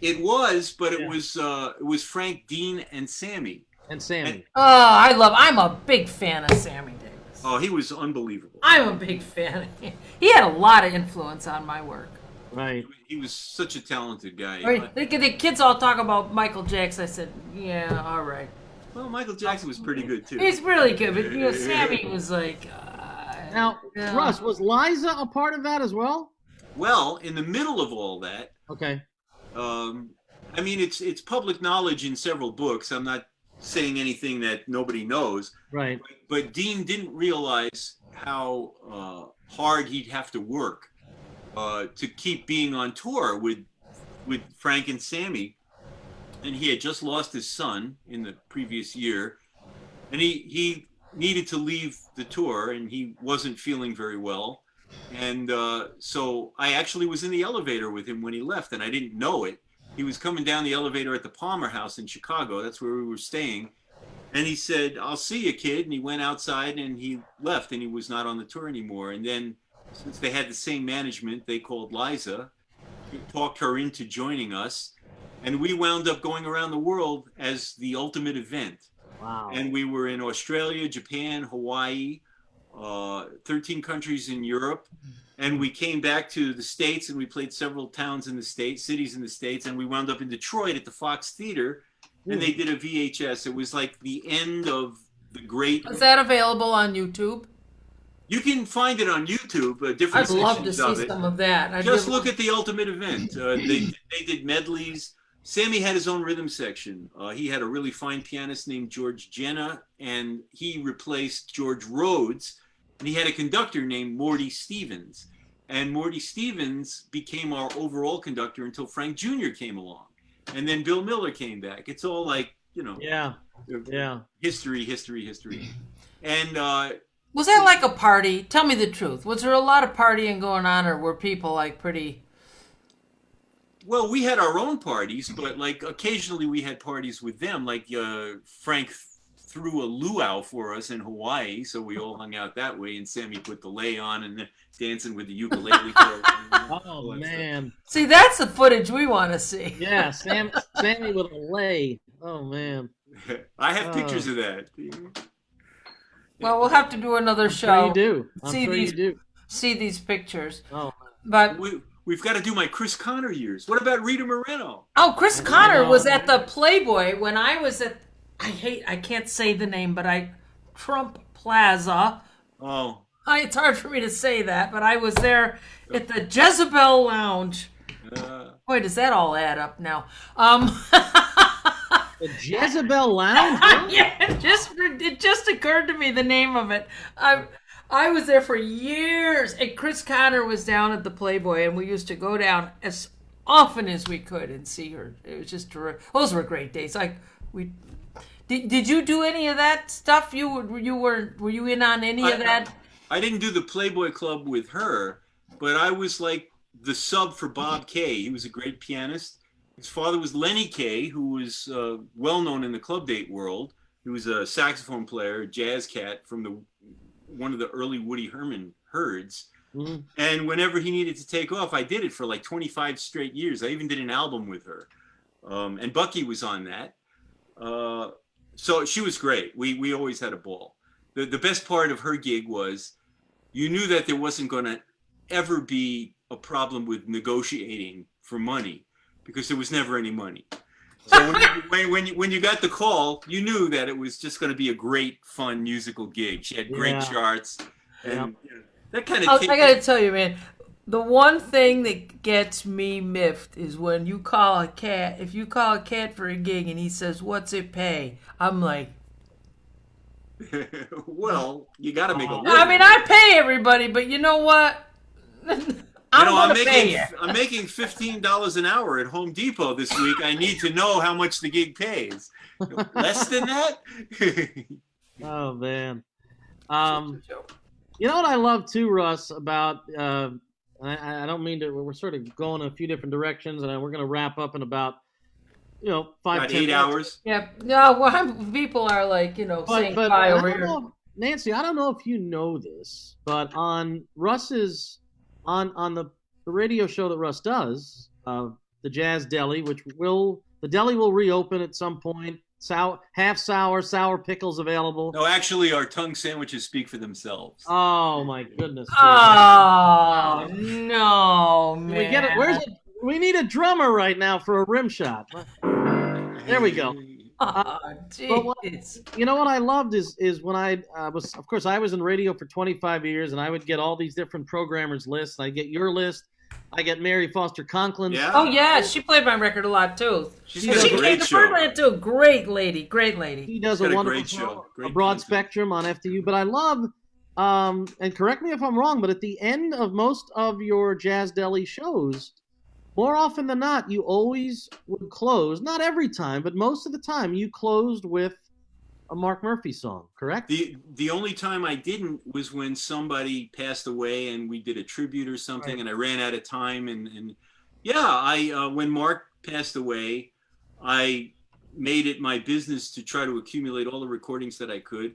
It was, but it was Frank, Dean, and Sammy. And Sammy. I'm a big fan of Sammy Davis. Oh, he was unbelievable. I'm a big fan of him. He had a lot of influence on my work. Right. He was such a talented guy. Right. The kids all talk about Michael Jackson. I said, yeah, all right. Well, Michael Jackson was pretty good, too. He's really good, but Sammy was like... Now, Russ, was Liza a part of that as well? Well, in the middle of all that, Okay. I mean, it's public knowledge in several books. I'm not saying anything that nobody knows. Right. But Dean didn't realize how hard he'd have to work to keep being on tour with Frank and Sammy. And he had just lost his son in the previous year. And he needed to leave the tour, and he wasn't feeling very well. And so I actually was in the elevator with him when he left, and I didn't know it. He was coming down the elevator at the Palmer House in Chicago. That's where we were staying. And he said, I'll see you, kid. And he went outside and he left, and he was not on the tour anymore. And then since they had the same management, they called Liza, talked her into joining us. And we wound up going around the world as the ultimate event. Wow. And we were in Australia, Japan, Hawaii, 13 countries in Europe. And we came back to the States, and we played several towns in the States, cities in the States. And we wound up in Detroit at the Fox Theater, and they did a VHS. It was like the end of the great... Is that available on YouTube? You can find it on YouTube, different I'd love to sections see of it. some of that. Just look at the ultimate event. They did medleys. Sammy had his own rhythm section. He had a really fine pianist named George Jenna, and he replaced George Rhodes. And he had a conductor named Morty Stevens. And Morty Stevens became our overall conductor until Frank Jr. came along. And then Bill Miller came back. It's all like, Yeah. history. And Was that like a party? Tell me the truth. Was there a lot of partying going on, or were people like pretty? Well, we had our own parties, but like occasionally we had parties with them. Like Frank threw a luau for us in Hawaii, so we all hung out that way. And Sammy put the lei on and dancing with the ukulele. Oh man. See, that's the footage we want to see. Yeah, Sammy with a lei. Oh man. I have pictures of that. Well, we'll have to do another show. Sure you do. See sure these, you do. see these pictures. Oh. But We've got to do my Chris Connor years. What about Rita Moreno? oh, Chris Connor was at the Playboy when I was at. I can't say the name, but Trump Plaza. Oh. It's hard for me to say that, but I was there at the Jezebel Lounge. Boy, does that all add up now. The Jezebel Lounge? Yeah, it just occurred to me the name of it. I was there for years, and Chris Connor was down at the Playboy, and we used to go down as often as we could and see her. It was just terrific. Those were great days. Did you do any of that stuff? Were you in on any of that? I didn't do the Playboy Club with her, but I was like the sub for Bob Kay. He was a great pianist. His father was Lenny Kay, who was well known in the club date world. He was a saxophone player, a jazz cat from one of the early Woody Herman herds. Mm-hmm. And whenever he needed to take off, I did it for like 25 straight years. I even did an album with her. And Bucky was on that. So she was great. We always had a ball. The best part of her gig was you knew that there wasn't going to ever be a problem with negotiating for money because there was never any money. So when you got the call, you knew that it was just going to be a great, fun musical gig. She had great charts. And that kind of I got to tell you, man, the one thing that gets me miffed is when you call a cat, if you call a cat for a gig and he says, "What's it pay?" I'm like, well, you got to make a living. I mean, I pay everybody, but you know what? I'm making $15 an hour at Home Depot this week. I need to know how much the gig pays. Less than that? Oh man. You know what I love too, Russ, about I don't mean to. We're sort of going in a few different directions, and we're going to wrap up in about 5 to 10 8 hours. Yeah. No. Well, people are like saying bye over here. Nancy, I don't know if you know this, but on Russ's on the radio show that Russ does, the Jazz Deli, the deli will reopen at some point. Half sour pickles available. No, actually, our tongue sandwiches speak for themselves. Oh my goodness! Oh no, man! We get it. We need a drummer right now for a rim shot. There we go. Oh, jeez. You know what I loved is when I was, of course, I was in radio for 25 years, and I would get all these different programmers' lists. I get your list. I get Mary Foster Conklin's. Yeah. Oh yeah, she played my record a lot too. She came to Birdland too. Great lady. He does a wonderful show, a broad spectrum on FDU. But I love, and correct me if I'm wrong, but at the end of most of your Jazz Deli shows, more often than not, you always would close. Not every time, but most of the time, you closed with a Mark Murphy song, correct? The only time I didn't was when somebody passed away and we did a tribute or something, right. And I ran out of time. And when Mark passed away, I made it my business to try to accumulate all the recordings that I could.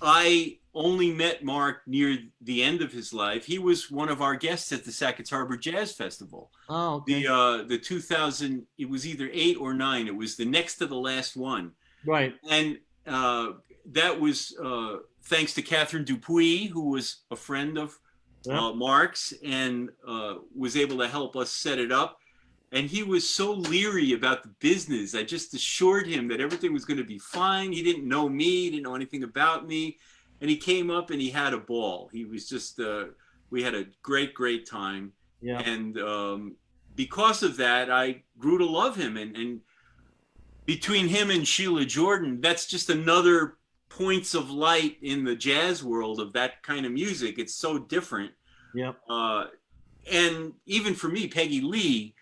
I only met Mark near the end of his life. He was one of our guests at the Sackett's Harbor Jazz Festival. Oh, okay. The 2000, it was either 8 or 9. It was the next to the last one. Right. And that was thanks to Catherine Dupuis, who was a friend of Mark's and was able to help us set it up. And he was so leery about the business. I just assured him that everything was going to be fine. He didn't know me, he didn't know anything about me. And he came up and he had a ball. He was just, we had a great, great time. Yeah. And because of that, I grew to love him. And between him and Sheila Jordan, that's just another points of light in the jazz world of that kind of music. It's so different. Yeah. And even for me, Peggy Lee,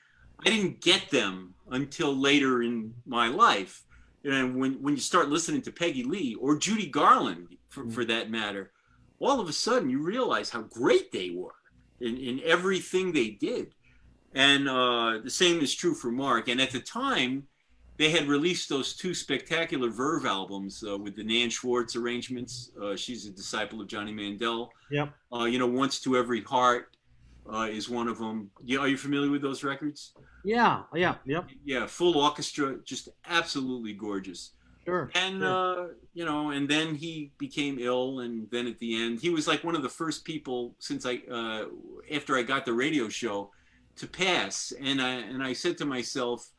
I didn't get them until later in my life. And when you start listening to Peggy Lee or Judy Garland, for that matter, all of a sudden you realize how great they were in everything they did. And the same is true for Mark. And at the time, they had released those two spectacular Verve albums with the Nan Schwartz arrangements. She's a disciple of Johnny Mandel. Yep. Once to Every Heart is one of them. Are you familiar with those records? Yeah. Yep. Yeah, full orchestra, just absolutely gorgeous. Sure. And and then he became ill, and then at the end, he was like one of the first people since after I got the radio show to pass. And I said to myself,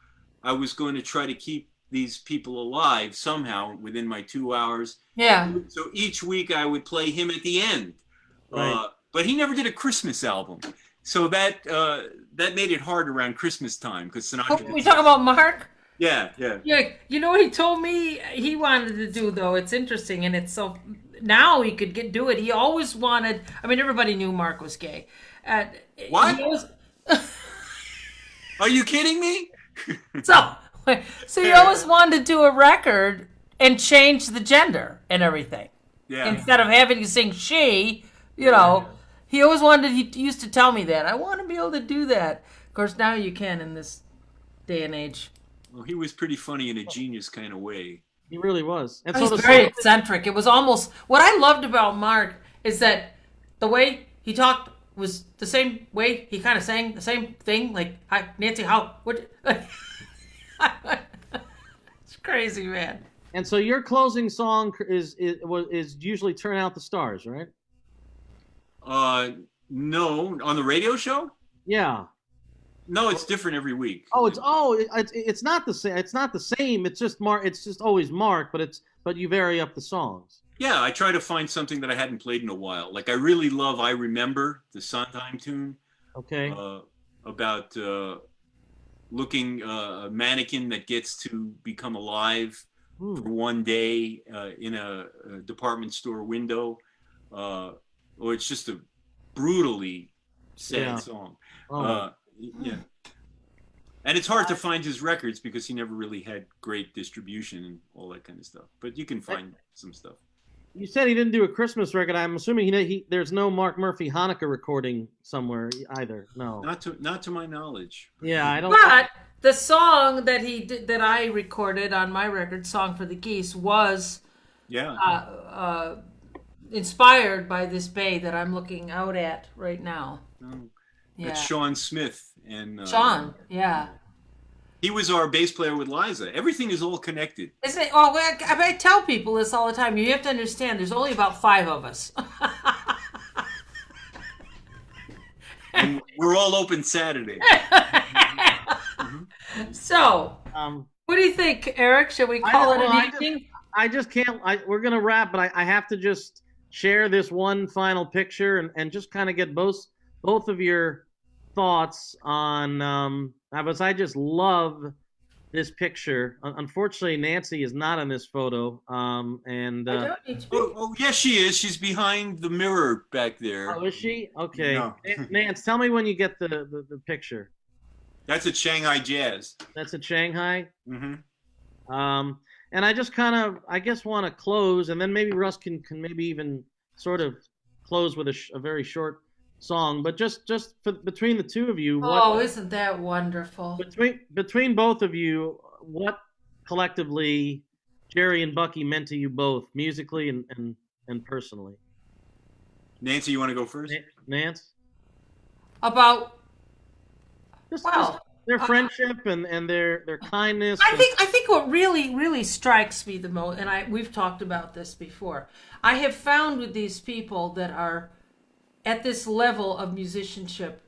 I was going to try to keep these people alive somehow within my 2 hours. Yeah. So each week I would play him at the end. Right. But he never did a Christmas album. So that made it hard around Christmas time because Sinatra. We talk about Mark? Yeah. Yeah, you know what he told me he wanted to do, though? It's interesting, and it's so... Now he could do it. He always wanted... I mean, everybody knew Mark was gay. What? Are you kidding me? So he always wanted to do a record and change the gender and everything. Yeah. Instead of having to sing she, he always wanted... He used to tell me that. I want to be able to do that. Of course, now you can in this day and age. Well, he was pretty funny in a genius kind of way. He really was. And He's very eccentric. It was almost... What I loved about Mark is that the way he talked was the same way he kind of sang the same thing. Like, hi, Nancy, how... What? It's crazy, man. And so your closing song is usually "Turn Out the Stars," right? No, on the radio show? Yeah. No, it's different every week. It's not the same. It's not the same. It's just Mark. It's just always Mark, but you vary up the songs. Yeah, I try to find something that I hadn't played in a while. Like I really love "I Remember," the Sondheim tune. Okay. About looking a mannequin that gets to become alive for one day in a department store window. Or it's just a brutally sad song. Yeah. And it's hard to find his records because he never really had great distribution and all that kind of stuff. But you can find some stuff. You said he didn't do a Christmas record. I'm assuming there's no Mark Murphy Hanukkah recording somewhere either. No. Not to my knowledge. Yeah, I don't. But the song that he did, that I recorded on my record, "Song for the Geese," was inspired by this bay that I'm looking out at right now. That's Sean Smith. And Sean, yeah. He was our bass player with Liza. Everything is all connected. Isn't it? Well, I tell people this all the time. You have to understand, there's only about 5 of us. And we're all open Saturday. So, what do you think, Eric? Should we call it an evening? I just can't. We're going to wrap, but I have to just share this one final picture and just kind of get both of your thoughts on because I just love this picture. Unfortunately, Nancy is not in this photo. Yes, she is. She's behind the mirror back there. Oh, is she? Okay. No. Nance, tell me when you get the picture. That's at Shanghai Jazz. That's at Shanghai? Mm-hmm. And I just kind of, I guess, want to close, and then maybe Russ can maybe even sort of close with a very short song, but just between the two of you, isn't that wonderful? Between both of you, what collectively Jerry and Bucky meant to you both, musically and personally? Nancy, you want to go first? Nance? About just their friendship and their kindness. I think what really strikes me the most, and we've talked about this before, I have found with these people that are at this level of musicianship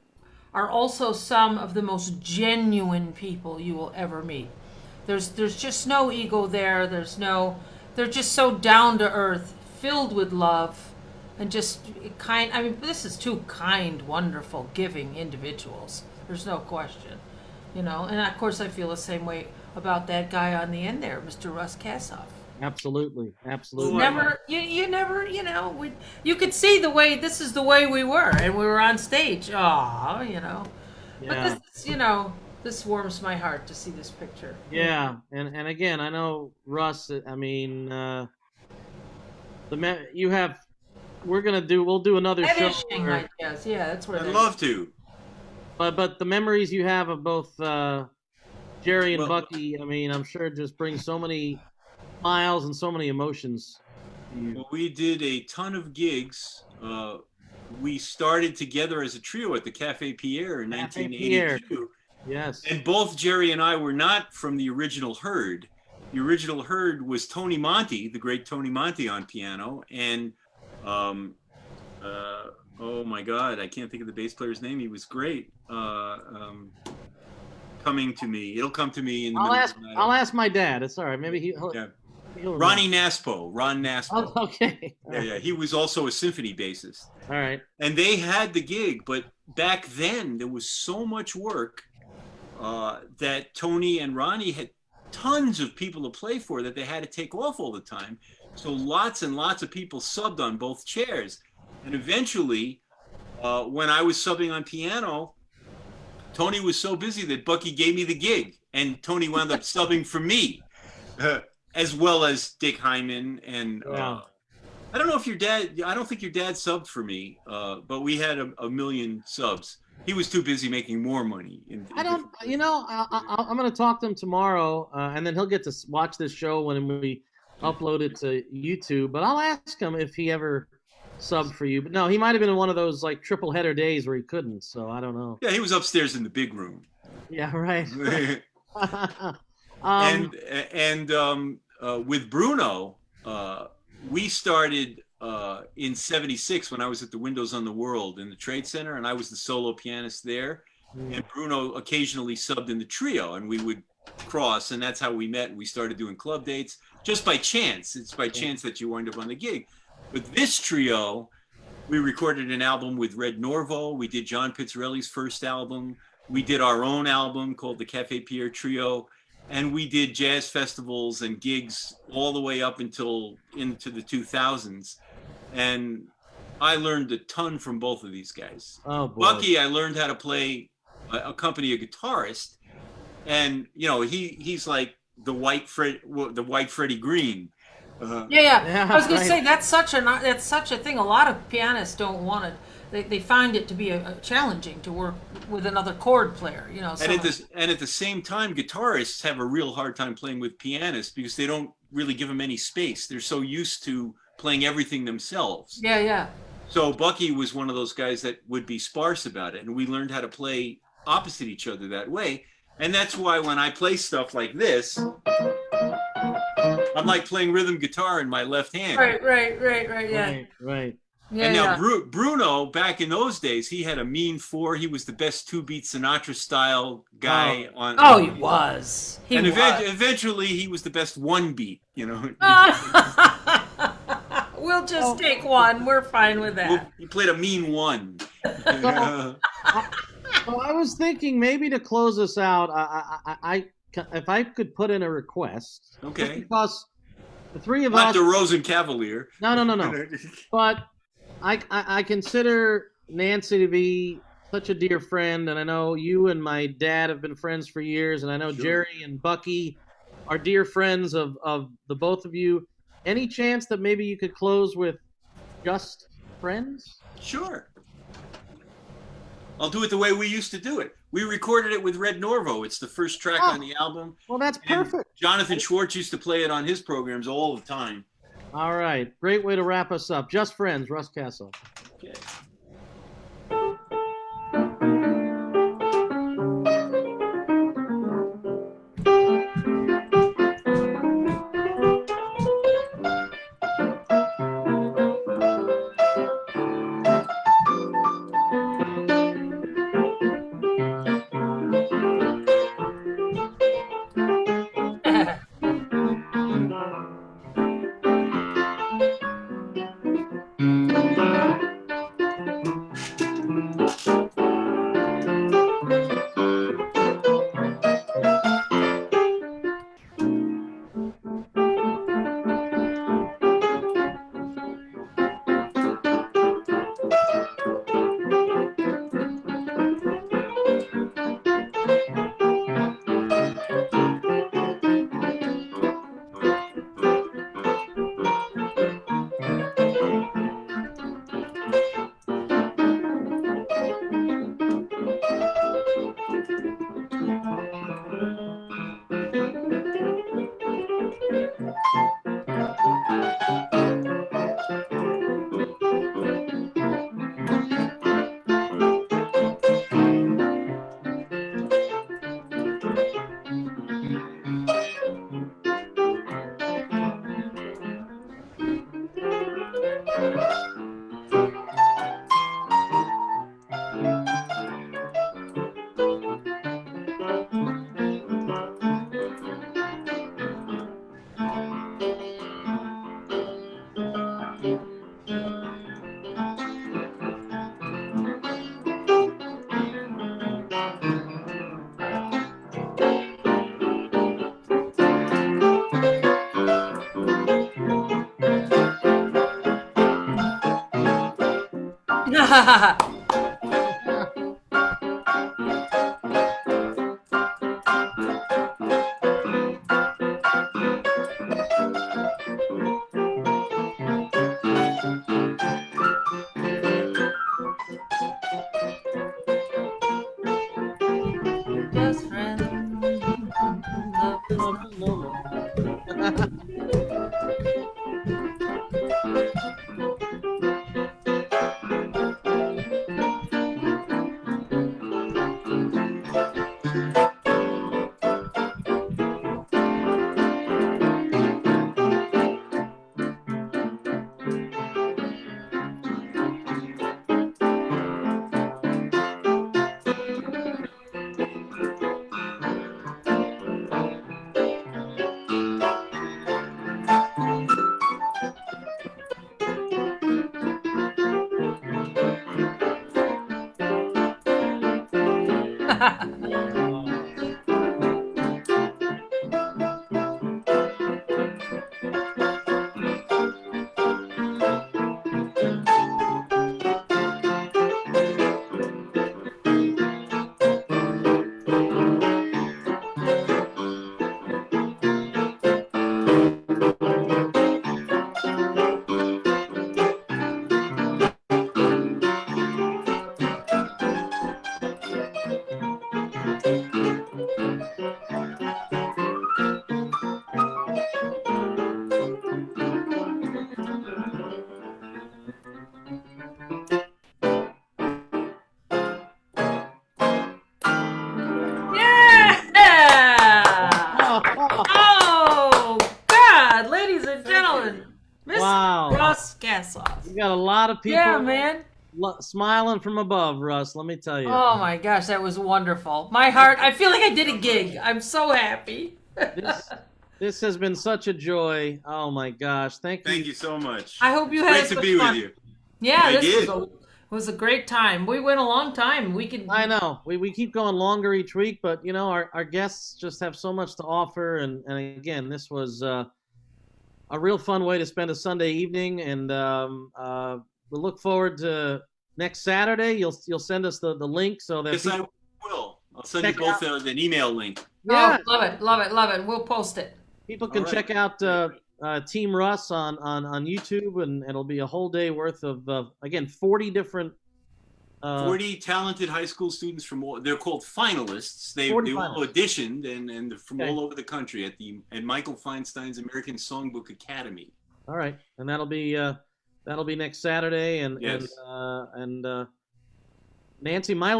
are also some of the most genuine people you will ever meet. There's just no ego there. They're just so down to earth, filled with love, and just kind. I mean, this is two kind, wonderful, giving individuals. There's no question, And of course, I feel the same way about that guy on the end there, Mr. Russ Kassoff. Absolutely. You never, you could see this is the way we were, and we were on stage. Yeah. But this warms my heart to see this picture. Yeah, and again, I know Russ. I mean, you have we'll do another show. Finishing, I guess. Yeah, that's where I'd love to. But the memories you have of both Jerry and Well, Bucky, I mean, I'm sure it just brings so many smiles and so many emotions to you. well, we did a ton of gigs. We started together as a trio at the Cafe Pierre in Cafe Pierre. 1982. Yes. And both Jerry and I were not from the original herd. The original herd was Tony Monti, the great Tony Monti on piano, and oh my God, I can't think of the bass player's name. He was great. Coming to me, it'll come to me in the middle of the night. I'll ask my dad. It's all right. Maybe he'll Ronnie Naspo, Ron Naspo. Oh, okay. Yeah. He was also a symphony bassist. All right. And they had the gig, but back then there was so much work that Tony and Ronnie had tons of people to play for that they had to take off all the time. So lots and lots of people subbed on both chairs. And eventually, when I was subbing on piano, Tony was so busy that Bucky gave me the gig, and Tony wound up subbing for me, as well as Dick Hyman. And I don't know if I don't think your dad subbed for me, but we had a million subs. He was too busy making more money. I'm going to talk to him tomorrow, and then he'll get to watch this show when we upload it to YouTube. But I'll ask him if he ever subbed for you. But no, he might have been in one of those like triple header days where he couldn't. So I don't know. Yeah, he was upstairs in the big room. Yeah, right. With Bruno, we started in '76 when I was at the Windows on the World in the Trade Center, and I was the solo pianist there. And Bruno occasionally subbed in the trio, and we would cross, and that's how we met. And we started doing club dates just by chance. It's by chance that you wind up on the gig. With this trio, we recorded an album with Red Norvo. We did John Pizzarelli's first album. We did our own album called the Cafe Pierre Trio. And we did jazz festivals and gigs all the way up until into the 2000s. And I learned a ton from both of these guys. Oh, boy. Bucky, I learned how to play, accompany a guitarist. And, you know, he's like the white Freddie Green. Yeah. I was going to say that's such a thing. A lot of pianists don't want it. They find it to be challenging to work with another chord player. You know. And at the same time, guitarists have a real hard time playing with pianists because they don't really give them any space. They're so used to playing everything themselves. Yeah. So Bucky was one of those guys that would be sparse about it, and we learned how to play opposite each other that way. And that's why when I play stuff like this, I'm like playing rhythm guitar in my left hand. Right. Yeah. Right. Yeah, and now Bruno, back in those days, he had a mean four. He was the best two-beat Sinatra style guy on. Oh, he was. Eventually, he was the best one beat. You know. We'll just take one. We're fine with that. He played a mean one. So I was thinking maybe to close us out, if I could put in a request. Okay. Because the three of us. Not us. the Rosen Cavalier. No. But I consider Nancy to be such a dear friend, and I know you and my dad have been friends for years, and I know Jerry and Bucky are dear friends of the both of you. Any chance that maybe you could close with Just Friends? Sure. I'll do it the way we used to do it. We recorded it with Red Norvo. It's the first track on the album. Well, that's perfect. Jonathan Schwartz used to play it on his programs all the time. All right. Great way to wrap us up. Just Friends, Russ Kassoff. Okay. Best friend. Love is not- Yeah! Oh, God, ladies and gentlemen, Mr. Wow. Russ Kassoff. You got a lot of people Yeah, man. smiling from above, Russ. Let me tell you. Oh my gosh, that was wonderful. My heart, I feel like I did a gig. I'm so happy. This has been such a joy. Oh my gosh. Thank you. Thank you so much. I hope you It's had great as to much be fun. with you. Yeah, I this did. was a great time. We went a long time. We could. I know. We keep going longer each week, but you know, our guests just have so much to offer, and again, this was a real fun way to spend a Sunday evening, and we look forward to next Saturday. You'll send us the link so that Yes, I will. I'll send you Check both an email link. yeah, Oh, love it, love it, love it. We'll post it. people can All right. check out Team Russ on YouTube, and it'll be a whole day worth of again 40 different 40 talented high school students from they're called finalists. They 40 all finalists. auditioned and they're from Okay. all over the country at Michael Feinstein's American Songbook Academy. All right, and that'll be next Saturday, and Yes. and Nancy, my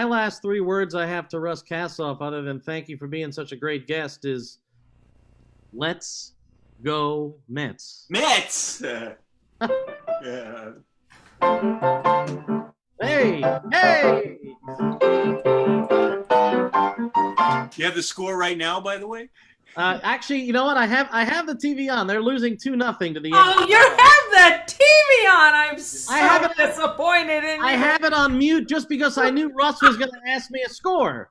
last three words I have to Russ Kassoff, other than thank you for being such a great guest, is let's go Mets. Mets. Yeah. Hey, hey! You have the score right now, by the way. Actually, you know what? I have the TV on. They're losing 2-0 to the. Oh, you have that TV on. I'm so I have it- disappointed in you. I have it on mute just because I knew Russ was going to ask me a score.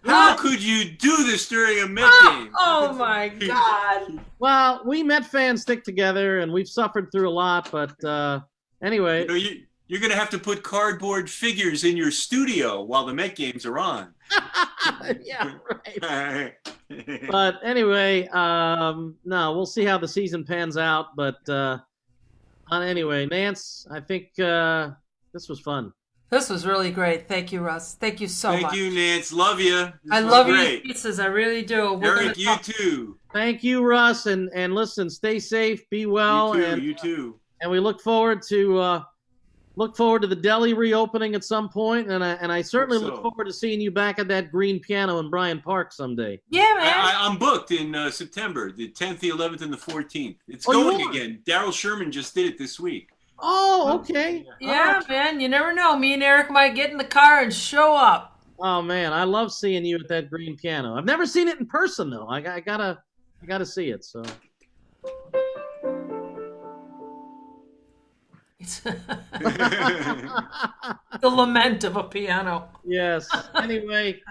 How could you do this during a Met game? Oh my God. Well, we Met fans stick together, and we've suffered through a lot. But anyway, You know, you're going to have to put cardboard figures in your studio while the Met games are on. yeah, right. But anyway, no, we'll see how the season pans out. But anyway, Nance, I think this was fun. This was really great. Thank you, Russ. Thank you so Thank much. you, Nance. Love you. I love you to pieces. I really do. We're Eric, gonna you talk- too. Thank you, Russ, and listen, stay safe, be well, You too. and we look forward to the deli reopening at some point, and I certainly Hope so. look forward to seeing you back at that green piano in Bryant Park someday. Yeah, man. I'm booked in September, the 10th, the 11th, and the 14th. It's Oh, you going are? again. Daryl Sherman just did it this week. Oh, okay. Yeah, man. You never know. Me and Eric might get in the car and show up. Oh man, I love seeing you at that green piano. I've never seen it in person though. I gotta see it. So It's the lament of a piano. yes. Anyway,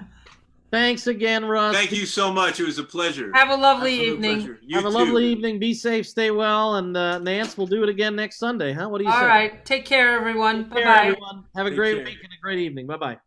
Thanks again, Russ. Thank you so much. It was a pleasure. Have a lovely Absolute evening. pleasure. You Have a too. lovely evening. Be safe. Stay well. And Nance, we'll do it again next Sunday, huh? What do you say? All right. Take care, everyone. Take care, Bye-bye. everyone. Have a Take great care. week and a great evening. Bye-bye.